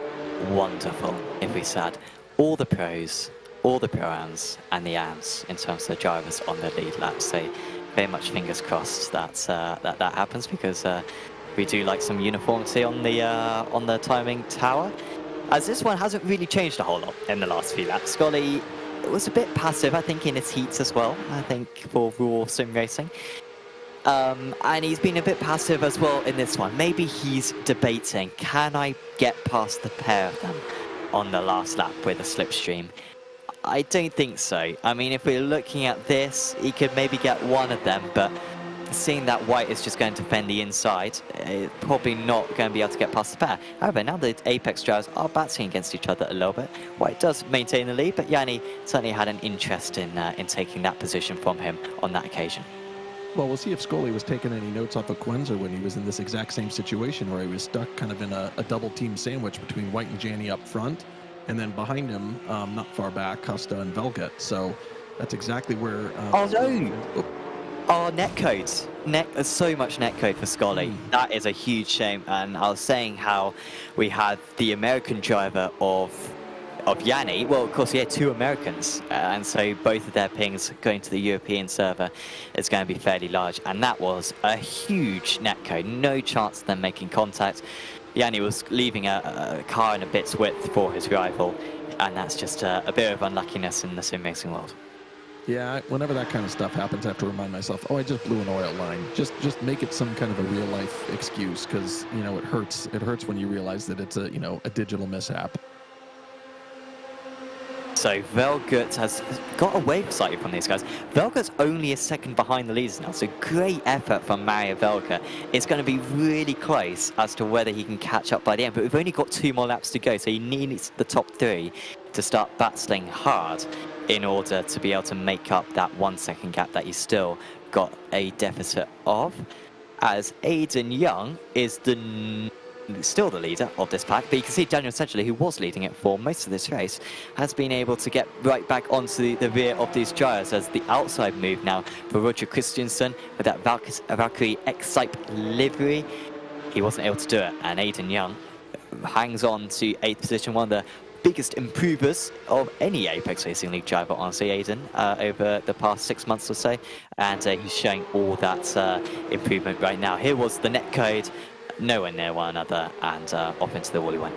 wonderful if we had all the pros, all the pro-ams and the ams in terms of the drivers on the lead lap. So very much fingers crossed that that happens, because we do like some uniformity on the timing tower, as this one hasn't really changed a whole lot in the last few laps. Scully was a bit passive, I think, in his heats as well, I think, for raw sim racing. And he's been a bit passive as well in this one. Maybe he's debating, can I get past the pair of them on the last lap with a slipstream? I don't think so. I mean, if we're looking at this, he could maybe get one of them, but seeing that White is just going to defend the inside, probably not going to be able to get past the pair. However, now the Apex drivers are battling against each other a little bit. White does maintain the lead, but Yanni certainly had an interest in taking that position from him on that occasion. Well, we'll see if Scully was taking any notes off of Cuenza when he was in this exact same situation where he was stuck kind of in a double team sandwich between White and Jani up front, and then behind him, not far back, Costa and Velget. So that's exactly where... oh, no! Oh, netcode. There's so much netcode for Scully. That is a huge shame. And I was saying how we had the American driver of Yanni. Well, of course, he had 2 Americans. And so both of their pings going to the European server is going to be fairly large. And that was a huge netcode. No chance of them making contact. Yanni was leaving a car in a bit's width for his rival, and that's just a bit of unluckiness in the sim racing world. Yeah, whenever that kind of stuff happens, I have to remind myself, oh, I just blew an oil line. Just make it some kind of a real life excuse, because, you know, it hurts. It hurts when you realize that it's a, you know, a digital mishap. So Velget has got away slightly from these guys. Velget's only a second behind the leaders now, so great effort from Mario Velget. It's going to be really close as to whether he can catch up by the end, but we've only got 2 more laps to go, so he needs the top 3 to start battling hard in order to be able to make up that 1 second gap that he's still got a deficit of, as Aiden Young is still the leader of this pack, but you can see Daniel essentially, who was leading it for most of this race, has been able to get right back onto the rear of these drivers, as the outside move now for Roger Christensen with that Valkyrie X-Type livery. He wasn't able to do it, and Aiden Young hangs on to 8th position, one of the biggest improvers of any Apex Racing League driver, honestly, Aiden, over the past 6 months or so, and he's showing all that improvement right now. Here was the netcode, nowhere near one another, and off into the wall he went.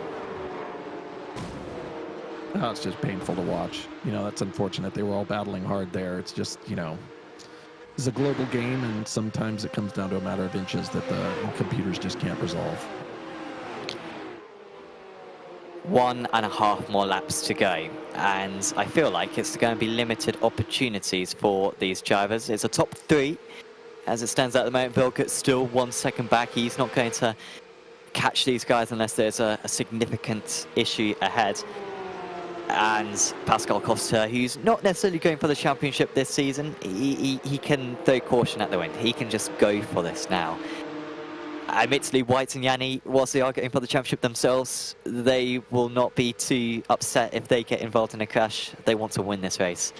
Oh, it's just painful to watch. You know, that's unfortunate. They were all battling hard there. It's just, you know, it's a global game, and sometimes it comes down to a matter of inches that the computers just can't resolve. 1.5 more laps to go, and I feel like it's going to be limited opportunities for these drivers. It's a top 3 as it stands at the moment. Velget's still 1 second back. He's not going to catch these guys unless there's a significant issue ahead. And Pascal Costa, who's not necessarily going for the championship this season, he can throw caution at the wind. He can just go for this now. Admittedly, White and Yanni, whilst they are going for the championship themselves, they will not be too upset if they get involved in a crash. They want to win this race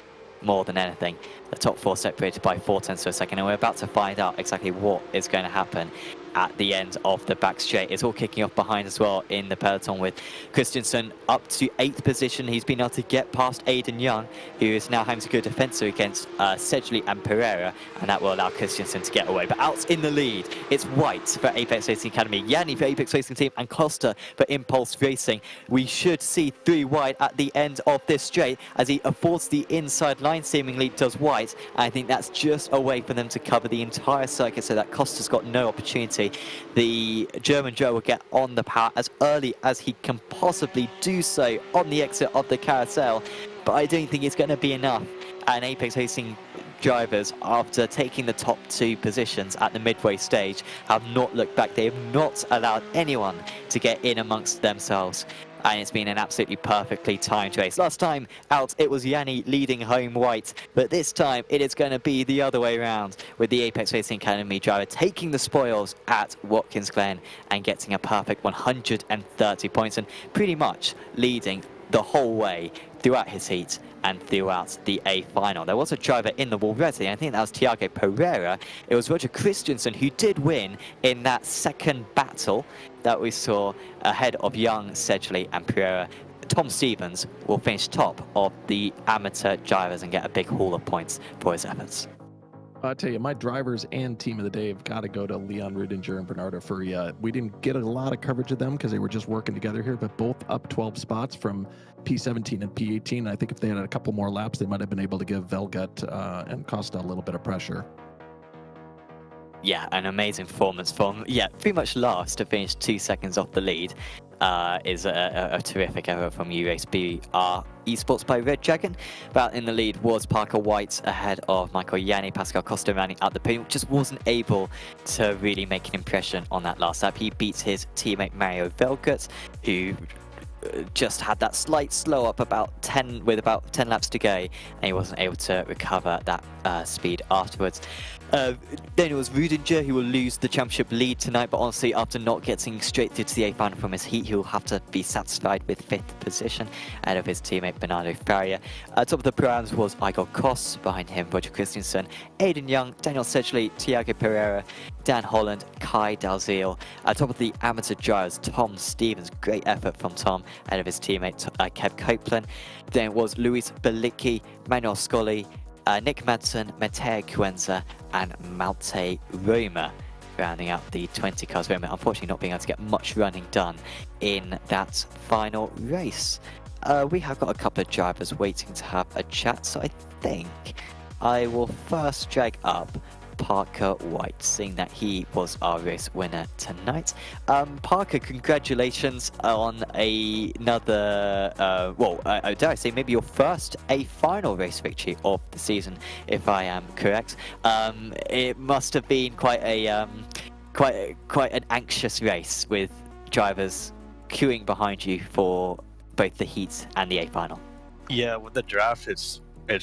more than anything. The top 4 separated by 0.4 of a second, and we're about to find out exactly what is going to happen at the end of the back straight. It's all kicking off behind as well in the peloton with Christensen up to 8th position. He's been able to get past Aidan Young, who is now having to go defensive against Sedgley and Pereira, and that will allow Christensen to get away. But out in the lead, it's White for Apex Racing Academy, Yanni for Apex Racing Team, and Costa for Impulse Racing. We should see 3 wide at the end of this straight as he affords the inside line, seemingly does White. I think that's just a way for them to cover the entire circuit so that Costa's got no opportunity. The German Joe will get on the power as early as he can possibly do so on the exit of the carousel, but I don't think it's going to be enough. And Apex Racing drivers, after taking the top 2 positions at the midway stage, have not looked back. They have not allowed anyone to get in amongst themselves. And it's been an absolutely perfectly timed race. Last time out, it was Yanni leading home White, but this time it is going to be the other way around, with the Apex Racing Academy driver taking the spoils at Watkins Glen and getting a perfect 130 points and pretty much leading the whole way throughout his heat and throughout the A final. There was a driver in the wall already, I think that was Thiago Pereira. It was Roger Christensen who did win in that second battle that we saw ahead of Young, Sedgley and Pereira. Tom Stevens will finish top of the amateur drivers and get a big haul of points for his efforts. I tell you, my drivers and team of the day have got to go to Leon Rudinger and Bernardo Furia. We didn't get a lot of coverage of them because they were just working together here, but both up 12 spots from P17 and P18. I think if they had a couple more laps, they might have been able to give Velgut and Costa a little bit of pressure. Yeah, an amazing performance from, pretty much last to finish 2 seconds off the lead. Is a terrific effort from U-Race BR Esports by Red Dragon. But in the lead was Parker White ahead of Michael Yanni. Pascal Costa running at the podium, just wasn't able to really make an impression on that last lap. He beats his teammate Mario Velgut, who just had that slight slow up with about 10 laps to go, and he wasn't able to recover that speed afterwards. Then it was Rudinger who will lose the championship lead tonight, but honestly, after not getting straight through to the A final from his heat, he'll have to be satisfied with 5th position ahead of his teammate Bernardo Faria. Top of the prams was Igor Kos, behind him Roger Christensen, Aidan Young, Daniel Sedgley, Thiago Pereira, Dan Holland, Kai Dalziel. Top of the amateur drivers, Tom Stevens, great effort from Tom ahead of his teammate Kev Copeland. Then it was Luis Belicki, Manuel Scully, Nick Madsen, Matteo Cuenza and Malte Roma rounding out the 20 cars. Roma unfortunately not being able to get much running done in that final race. We have got a couple of drivers waiting to have a chat, so I think I will first drag up Parker White, seeing that he was our race winner tonight. Parker, congratulations on another, dare I say, maybe your first A final race victory of the season, if I am correct. It must have been quite an anxious race with drivers queuing behind you for both the heat and the A final. Yeah, with the draft, it's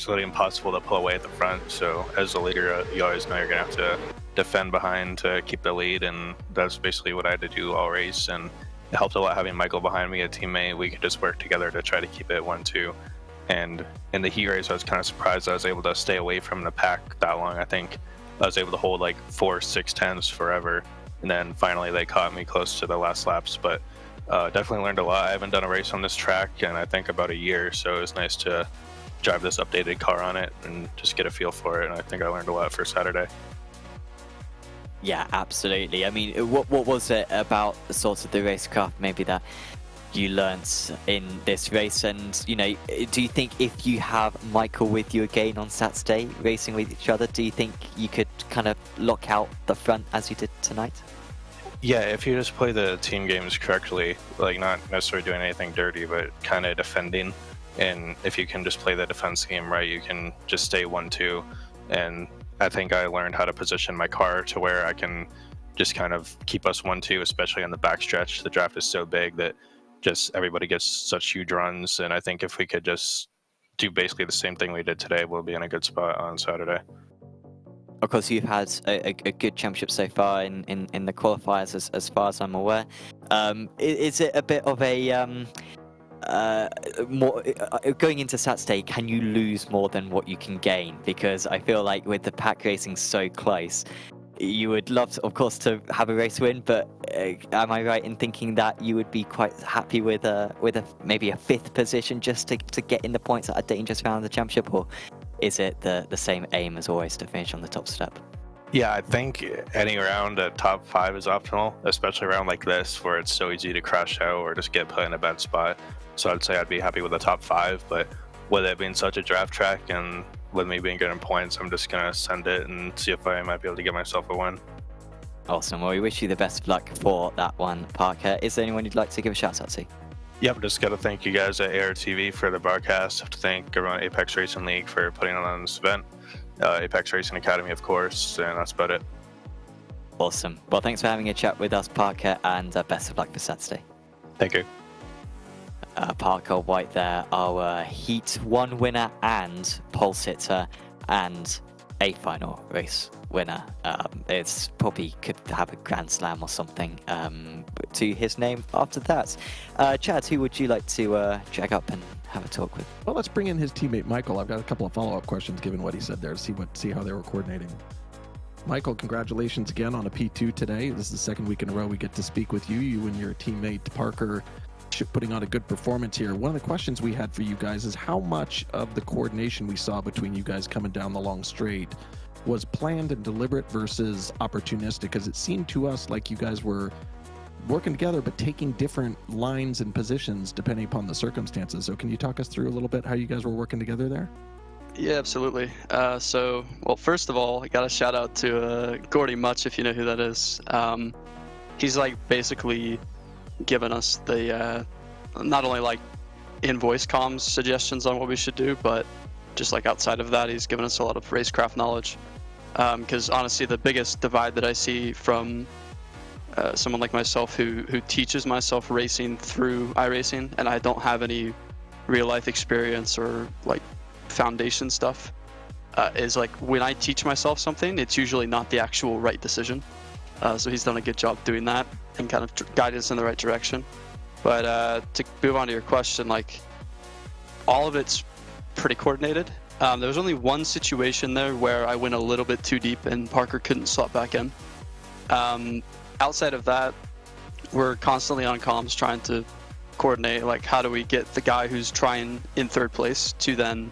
really impossible to pull away at the front, so as a leader you always know you're gonna have to defend behind to keep the lead, and that's basically what I had to do all race. And it helped a lot having Michael behind me, a teammate. We could just work together to try to keep it 1-2. And in the heat race I was kind of surprised I was able to stay away from the pack that long. I think I was able to hold like 4-6 tenths forever, and then finally they caught me close to the last laps. But definitely learned a lot. I haven't done a race on this track in I think about a year, so it was nice to drive this updated car on it and just get a feel for it, and I think I learned a lot for Saturday. Yeah, absolutely. I mean, what was it about sort of the racecraft maybe that you learnt in this race? And, you know, do you think if you have Michael with you again on Saturday, racing with each other, do you think you could kind of lock out the front as you did tonight? Yeah, if you just play the team games correctly, like not necessarily doing anything dirty, but kind of defending. And if you can just play the defense game right, you can just stay 1-2. And I think I learned how to position my car to where I can just kind of keep us 1-2, especially on the backstretch. The draft is so big that just everybody gets such huge runs. And I think if we could just do basically the same thing we did today, we'll be in a good spot on Saturday. Of course, you've had a good championship so far in the qualifiers, as far as I'm aware. Is it a bit of a... more going into Saturday, can you lose more than what you can gain? Because I feel like with the pack racing so close, you would love, of course, to have a race win, but am I right in thinking that you would be quite happy with maybe a 5th position just to get in the points at a dangerous round of the championship, or is it the same aim as always to finish on the top step? Yeah, I think any round at top 5 is optimal, especially around like this where it's so easy to crash out or just get put in a bad spot. So I'd say I'd be happy with the top 5, but with it being such a draft track and with me being good in points, I'm just going to send it and see if I might be able to get myself a win. Awesome. Well, we wish you the best of luck for that one, Parker. Is there anyone you'd like to give a shout out to? Yep, just got to thank you guys at ARA TV for the broadcast. I have to thank everyone at Apex Racing League for putting on this event. Apex Racing Academy, of course, and that's about it. Awesome. Well, thanks for having a chat with us, Parker, and best of luck for Saturday. Thank you. Parker White there, our Heat 1 winner and pole sitter and a final race winner. It's probably could have a Grand Slam or something to his name after that. Chad, who would you like to drag up and have a talk with? Well, let's bring in his teammate Michael. I've got a couple of follow-up questions given what he said there to see how they were coordinating. Michael, congratulations again on a P2 today. This is the second week in a row we get to speak with you. You and your teammate Parker putting on a good performance here. One of the questions we had for you guys is how much of the coordination we saw between you guys coming down the long straight was planned and deliberate versus opportunistic? Because it seemed to us like you guys were working together but taking different lines and positions depending upon the circumstances. So can you talk us through a little bit how you guys were working together there? Yeah, absolutely. Well, first of all, I got a shout out to Gordy Much, if you know who that is. He's like basically given us the not only like in-voice comms suggestions on what we should do, but just like outside of that, he's given us a lot of racecraft knowledge. Because honestly, the biggest divide that I see from someone like myself who teaches myself racing through iRacing, and I don't have any real-life experience or like foundation stuff, is like when I teach myself something, it's usually not the actual right decision. So he's done a good job doing that and kind of guided us in the right direction. But to move on to your question, like all of it's pretty coordinated. There was only one situation there where I went a little bit too deep and Parker couldn't slot back in. Outside of that, we're constantly on comms trying to coordinate, like how do we get the guy who's trying in 3rd place to then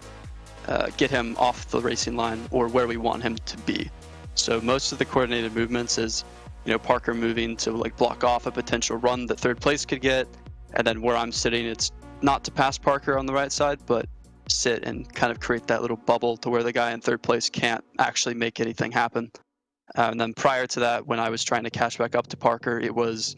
get him off the racing line or where we want him to be. So most of the coordinated movements is, you know, Parker moving to like block off a potential run that 3rd place could get, and then where I'm sitting, it's not to pass Parker on the right side, but sit and kind of create that little bubble to where the guy in 3rd place can't actually make anything happen. And then prior to that, when I was trying to catch back up to Parker, it was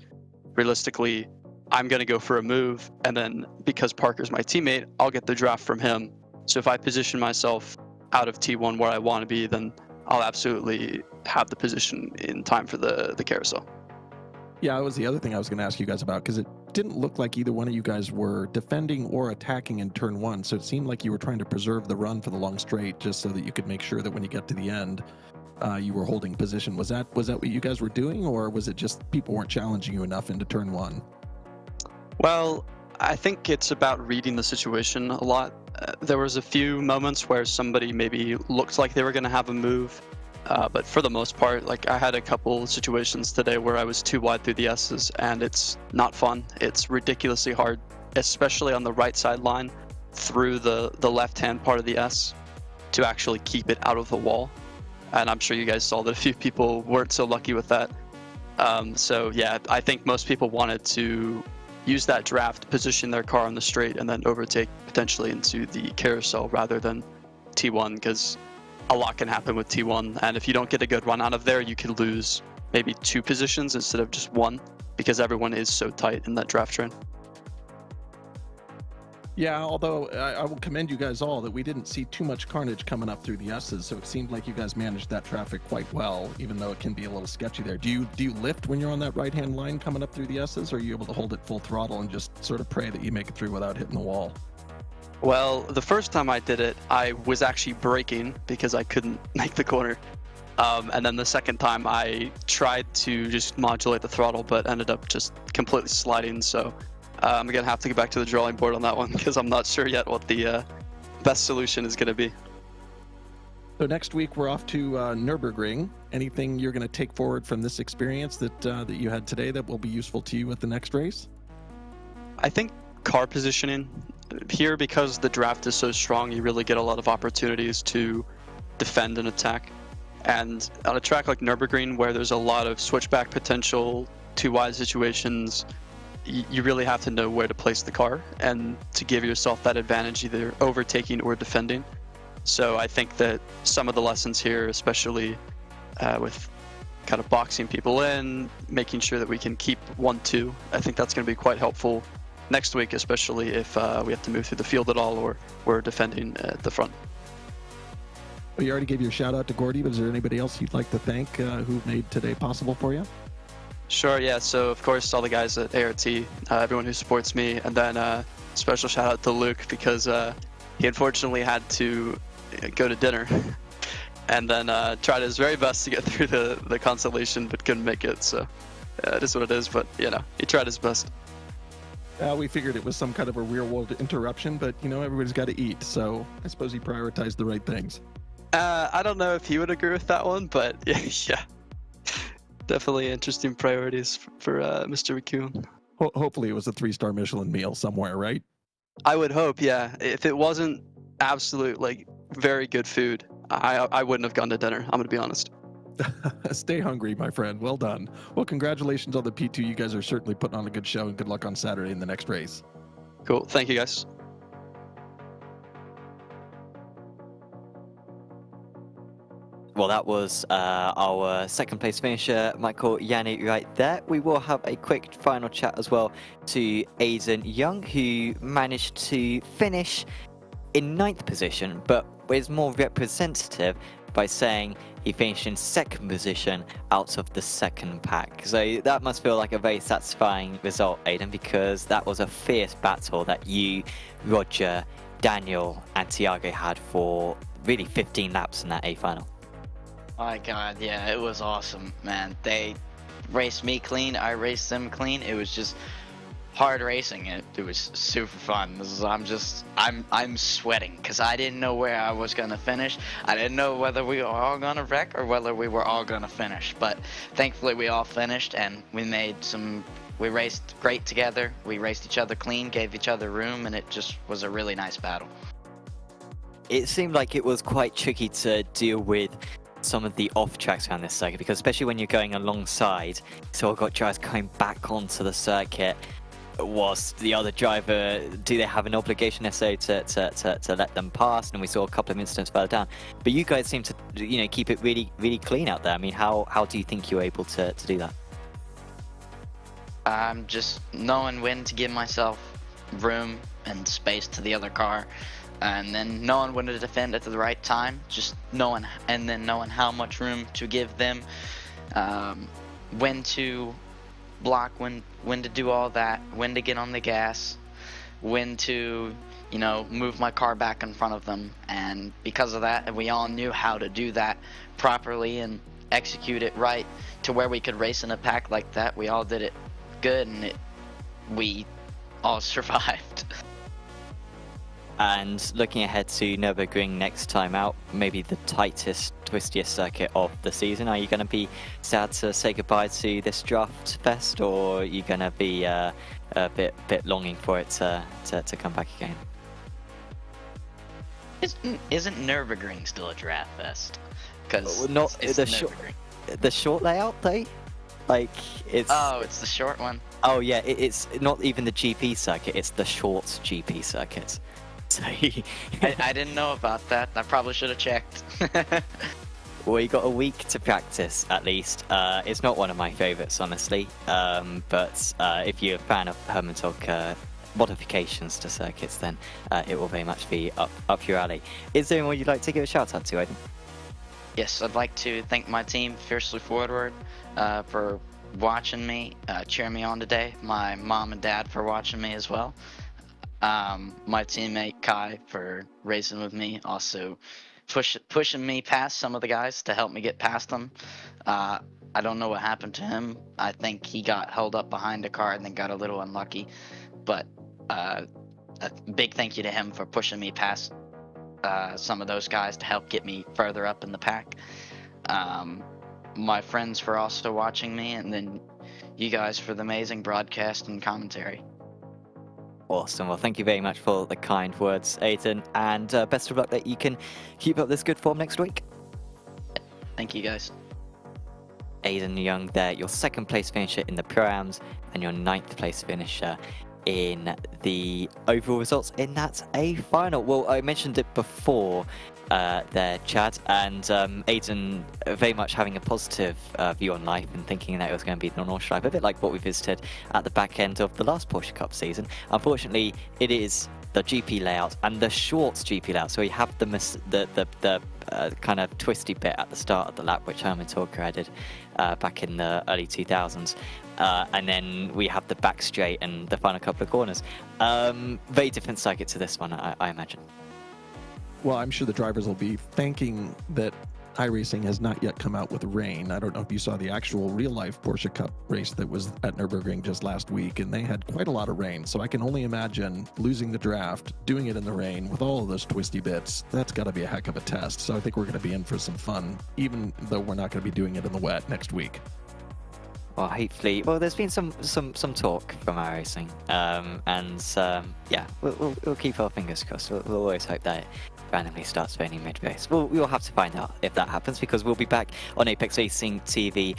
realistically, I'm going to go for a move, and then because Parker's my teammate, I'll get the draft from him. So if I position myself out of T1 where I want to be, then I'll absolutely have the position in time for the carousel. Yeah, that was the other thing I was going to ask you guys about, because it didn't look like either one of you guys were defending or attacking in turn 1. So it seemed like you were trying to preserve the run for the long straight just so that you could make sure that when you get to the end, you were holding position. Was that what you guys were doing, or was it just people weren't challenging you enough into turn 1? Well, I think it's about reading the situation a lot. There was a few moments where somebody maybe looked like they were going to have a move, but for the most part, like I had a couple situations today where I was too wide through the S's, and it's not fun. It's ridiculously hard, especially on the right side line through the left-hand part of the S to actually keep it out of the wall. And I'm sure you guys saw that a few people weren't so lucky with that. So yeah, I think most people wanted to use that draft, position their car on the straight, and then overtake potentially into the carousel rather than T1, because a lot can happen with T1, and if you don't get a good run out of there, you could lose maybe 2 positions instead of just 1, because everyone is so tight in that draft train. Yeah, although I will commend you guys all that we didn't see too much carnage coming up through the S's, so it seemed like you guys managed that traffic quite well, even though it can be a little sketchy there. Do you lift when you're on that right-hand line coming up through the S's, or are you able to hold it full throttle and just sort of pray that you make it through without hitting the wall? Well, the first time I did it, I was actually braking because I couldn't make the corner. And then the second time I tried to just modulate the throttle, but ended up just completely sliding, so I'm going to have to go back to the drawing board on that one because I'm not sure yet what the best solution is going to be. So next week we're off to Nürburgring. Anything you're going to take forward from this experience that you had today that will be useful to you at the next race? I think car positioning here, because the draft is so strong, you really get a lot of opportunities to defend and attack. And on a track like Nürburgring, where there's a lot of switchback potential, two wide situations, you really have to know where to place the car and to give yourself that advantage, either overtaking or defending. So I think that some of the lessons here, especially with kind of boxing people in, making sure that we can keep 1-2, I think that's going to be quite helpful next week, especially if we have to move through the field at all or we're defending at the front. Well, you already gave your shout out to Gordy, but is there anybody else you'd like to thank who made today possible for you? Sure, yeah. So, of course, all the guys at ART, everyone who supports me, and then special shout out to Luke, because he unfortunately had to go to dinner and then tried his very best to get through the constellation, but couldn't make it. So it is what it is, but you know, he tried his best. We figured it was some kind of a real world interruption, but you know, everybody's got to eat, so I suppose he prioritized the right things. I don't know if he would agree with that one, but yeah, definitely interesting priorities for Mr. McCune. Hopefully it was a 3-star Michelin meal somewhere, right? I would hope, yeah. If it wasn't absolute, like, very good food, I wouldn't have gone to dinner, I'm gonna be honest. Stay hungry, my friend. Well done. Well, congratulations on the P2. You guys are certainly putting on a good show, and good luck on Saturday in the next race. Cool. Thank you, guys. Well, that was our second place finisher, Michael Yanni, right there. We will have a quick final chat as well to Aidan Young, who managed to finish in 9th position, but is more representative by saying he finished in 2nd position out of the 2nd pack. So that must feel like a very satisfying result, Aidan, because that was a fierce battle that you, Roger, Daniel and Tiago had for really 15 laps in that A final. My God, yeah, it was awesome, man. They raced me clean, I raced them clean. It was just hard racing. It was super fun. I'm sweating because I didn't know where I was gonna finish. I didn't know whether we were all gonna wreck or whether we were all gonna finish. But thankfully, we all finished, and we raced great together. We raced each other clean, gave each other room, and it just was a really nice battle. It seemed like it was quite tricky to deal with some of the off tracks around this circuit, because especially when you're going alongside, so I've got drivers coming back onto the circuit. Was the other driver, do they have an obligation necessarily to let them pass? And we saw a couple of incidents further down, but you guys seem to, you know, keep it really clean out there. I mean, how do you think you were able to do that? Just knowing when to give myself room and space to the other car, and then knowing when to defend at the right time, just knowing how much room to give them, when to block, when to do all that, when to get on the gas, when to, you know, move my car back in front of them. And because of that, we all knew how to do that properly and execute it right to where we could race in a pack like that. We all did it good, and we all survived. And looking ahead to Nürburgring next time out, maybe the tightest, twistiest circuit of the season, are you going to be sad to say goodbye to this draft fest, or are you going to be a bit longing for it to come back again? Isn't Nürburgring still a draft fest? Because not it's the short layout though. Like it's the short one. Oh yeah, it's not even the GP circuit; it's the short GP circuit. So I didn't know about that. I probably should have checked. Well, you got a week to practice at least. It's not one of my favourites, honestly. But if you're a fan of Hermann-Tilke modifications to circuits, then it will very much be up your alley. Is there anyone you'd like to give a shout out to, Aidan? Yes, I'd like to thank my team, Fiercely Forward, for watching me, cheering me on today. My mom and dad for watching me as well. My teammate Kai for racing with me, also pushing me past some of the guys to help me get past them. I don't know what happened to him. I think he got held up behind a car and then got a little unlucky. But a big thank you to him for pushing me past some of those guys to help get me further up in the pack. My friends for also watching me, and then you guys for the amazing broadcast and commentary. Awesome. Well, thank you very much for the kind words, Aiden, and best of luck that you can keep up this good form next week. Thank you, guys. Aiden Young there, your 2nd place finisher in the Pro-Ams and your 9th place finisher in the overall results in that A final. Well, I mentioned it before there, Chad, and Aiden very much having a positive view on life and thinking that it was going to be the North Stripe, a bit like what we visited at the back end of the last Porsche Cup season. Unfortunately, it is the GP layout and the short GP layout, so we have the kind of twisty bit at the start of the lap, which Herman Talker added back in the early 2000s. And then we have the back straight and the final couple of corners. Very different circuit to this one, I imagine. Well, I'm sure the drivers will be thanking that iRacing has not yet come out with rain. I don't know if you saw the actual real-life Porsche Cup race that was at Nürburgring just last week, and they had quite a lot of rain. So I can only imagine losing the draft, doing it in the rain with all of those twisty bits. That's got to be a heck of a test. So I think we're going to be in for some fun, even though we're not going to be doing it in the wet next week. Well, hopefully. Well, there's been some talk from iRacing, yeah, we'll keep our fingers crossed. We'll always hope that it randomly starts raining mid-race. We'll have to find out if that happens, because we'll be back on Apex Racing TV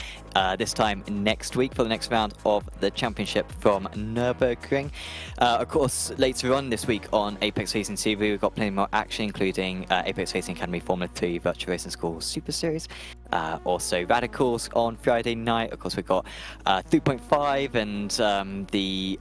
this time next week for the next round of the championship from Nürburgring. Of course, later on this week on Apex Racing TV, we've got plenty more action, including Apex Racing Academy Formula 3 Virtual Racing School Super Series. Also Radicals on Friday night. Of course, we've got 3.5 and the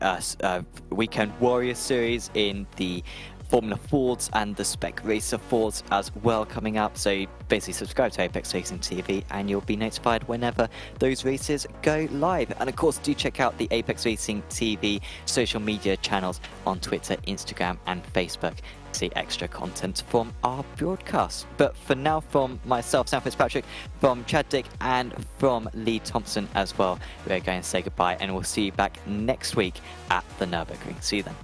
Weekend Warrior Series in the Formula Fords and the Spec Racer Fords as well coming up. So basically subscribe to Apex Racing TV and you'll be notified whenever those races go live. And of course, do check out the Apex Racing TV social media channels on Twitter, Instagram and Facebook to see extra content from our broadcast. But for now, from myself, Sam Fitzpatrick, from Chad Dick and from Lee Thompson as well, we're going to say goodbye and we'll see you back next week at the Nürburgring. See you then.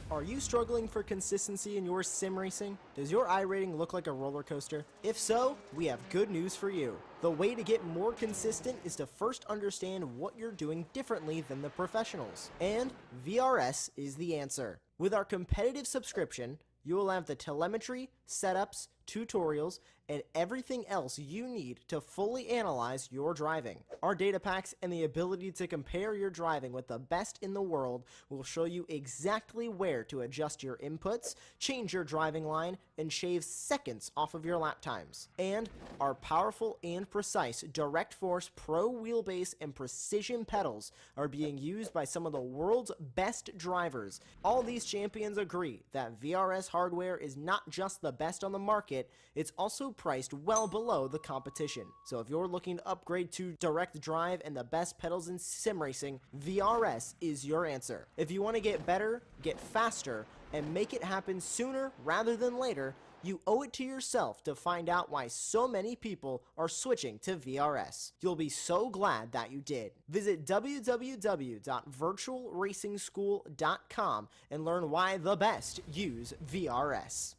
Are you struggling for consistency in your sim racing? Does your iRating look like a roller coaster? If so, we have good news for you. The way to get more consistent is to first understand what you're doing differently than the professionals. And VRS is the answer. With our competitive subscription, you will have the telemetry, setups, tutorials, and everything else you need to fully analyze your driving. Our data packs and the ability to compare your driving with the best in the world will show you exactly where to adjust your inputs, change your driving line, and shave seconds off of your lap times. And our powerful and precise Direct Force Pro wheelbase and precision pedals are being used by some of the world's best drivers. All these champions agree that VRS hardware is not just the best on the market, it's also priced well below the competition. So if you're looking to upgrade to direct drive and the best pedals in sim racing, VRS is your answer. If you want to get better, get faster, and make it happen sooner rather than later, you owe it to yourself to find out why so many people are switching to VRS. You'll be so glad that you did. Visit www.virtualracingschool.com and learn why the best use VRS.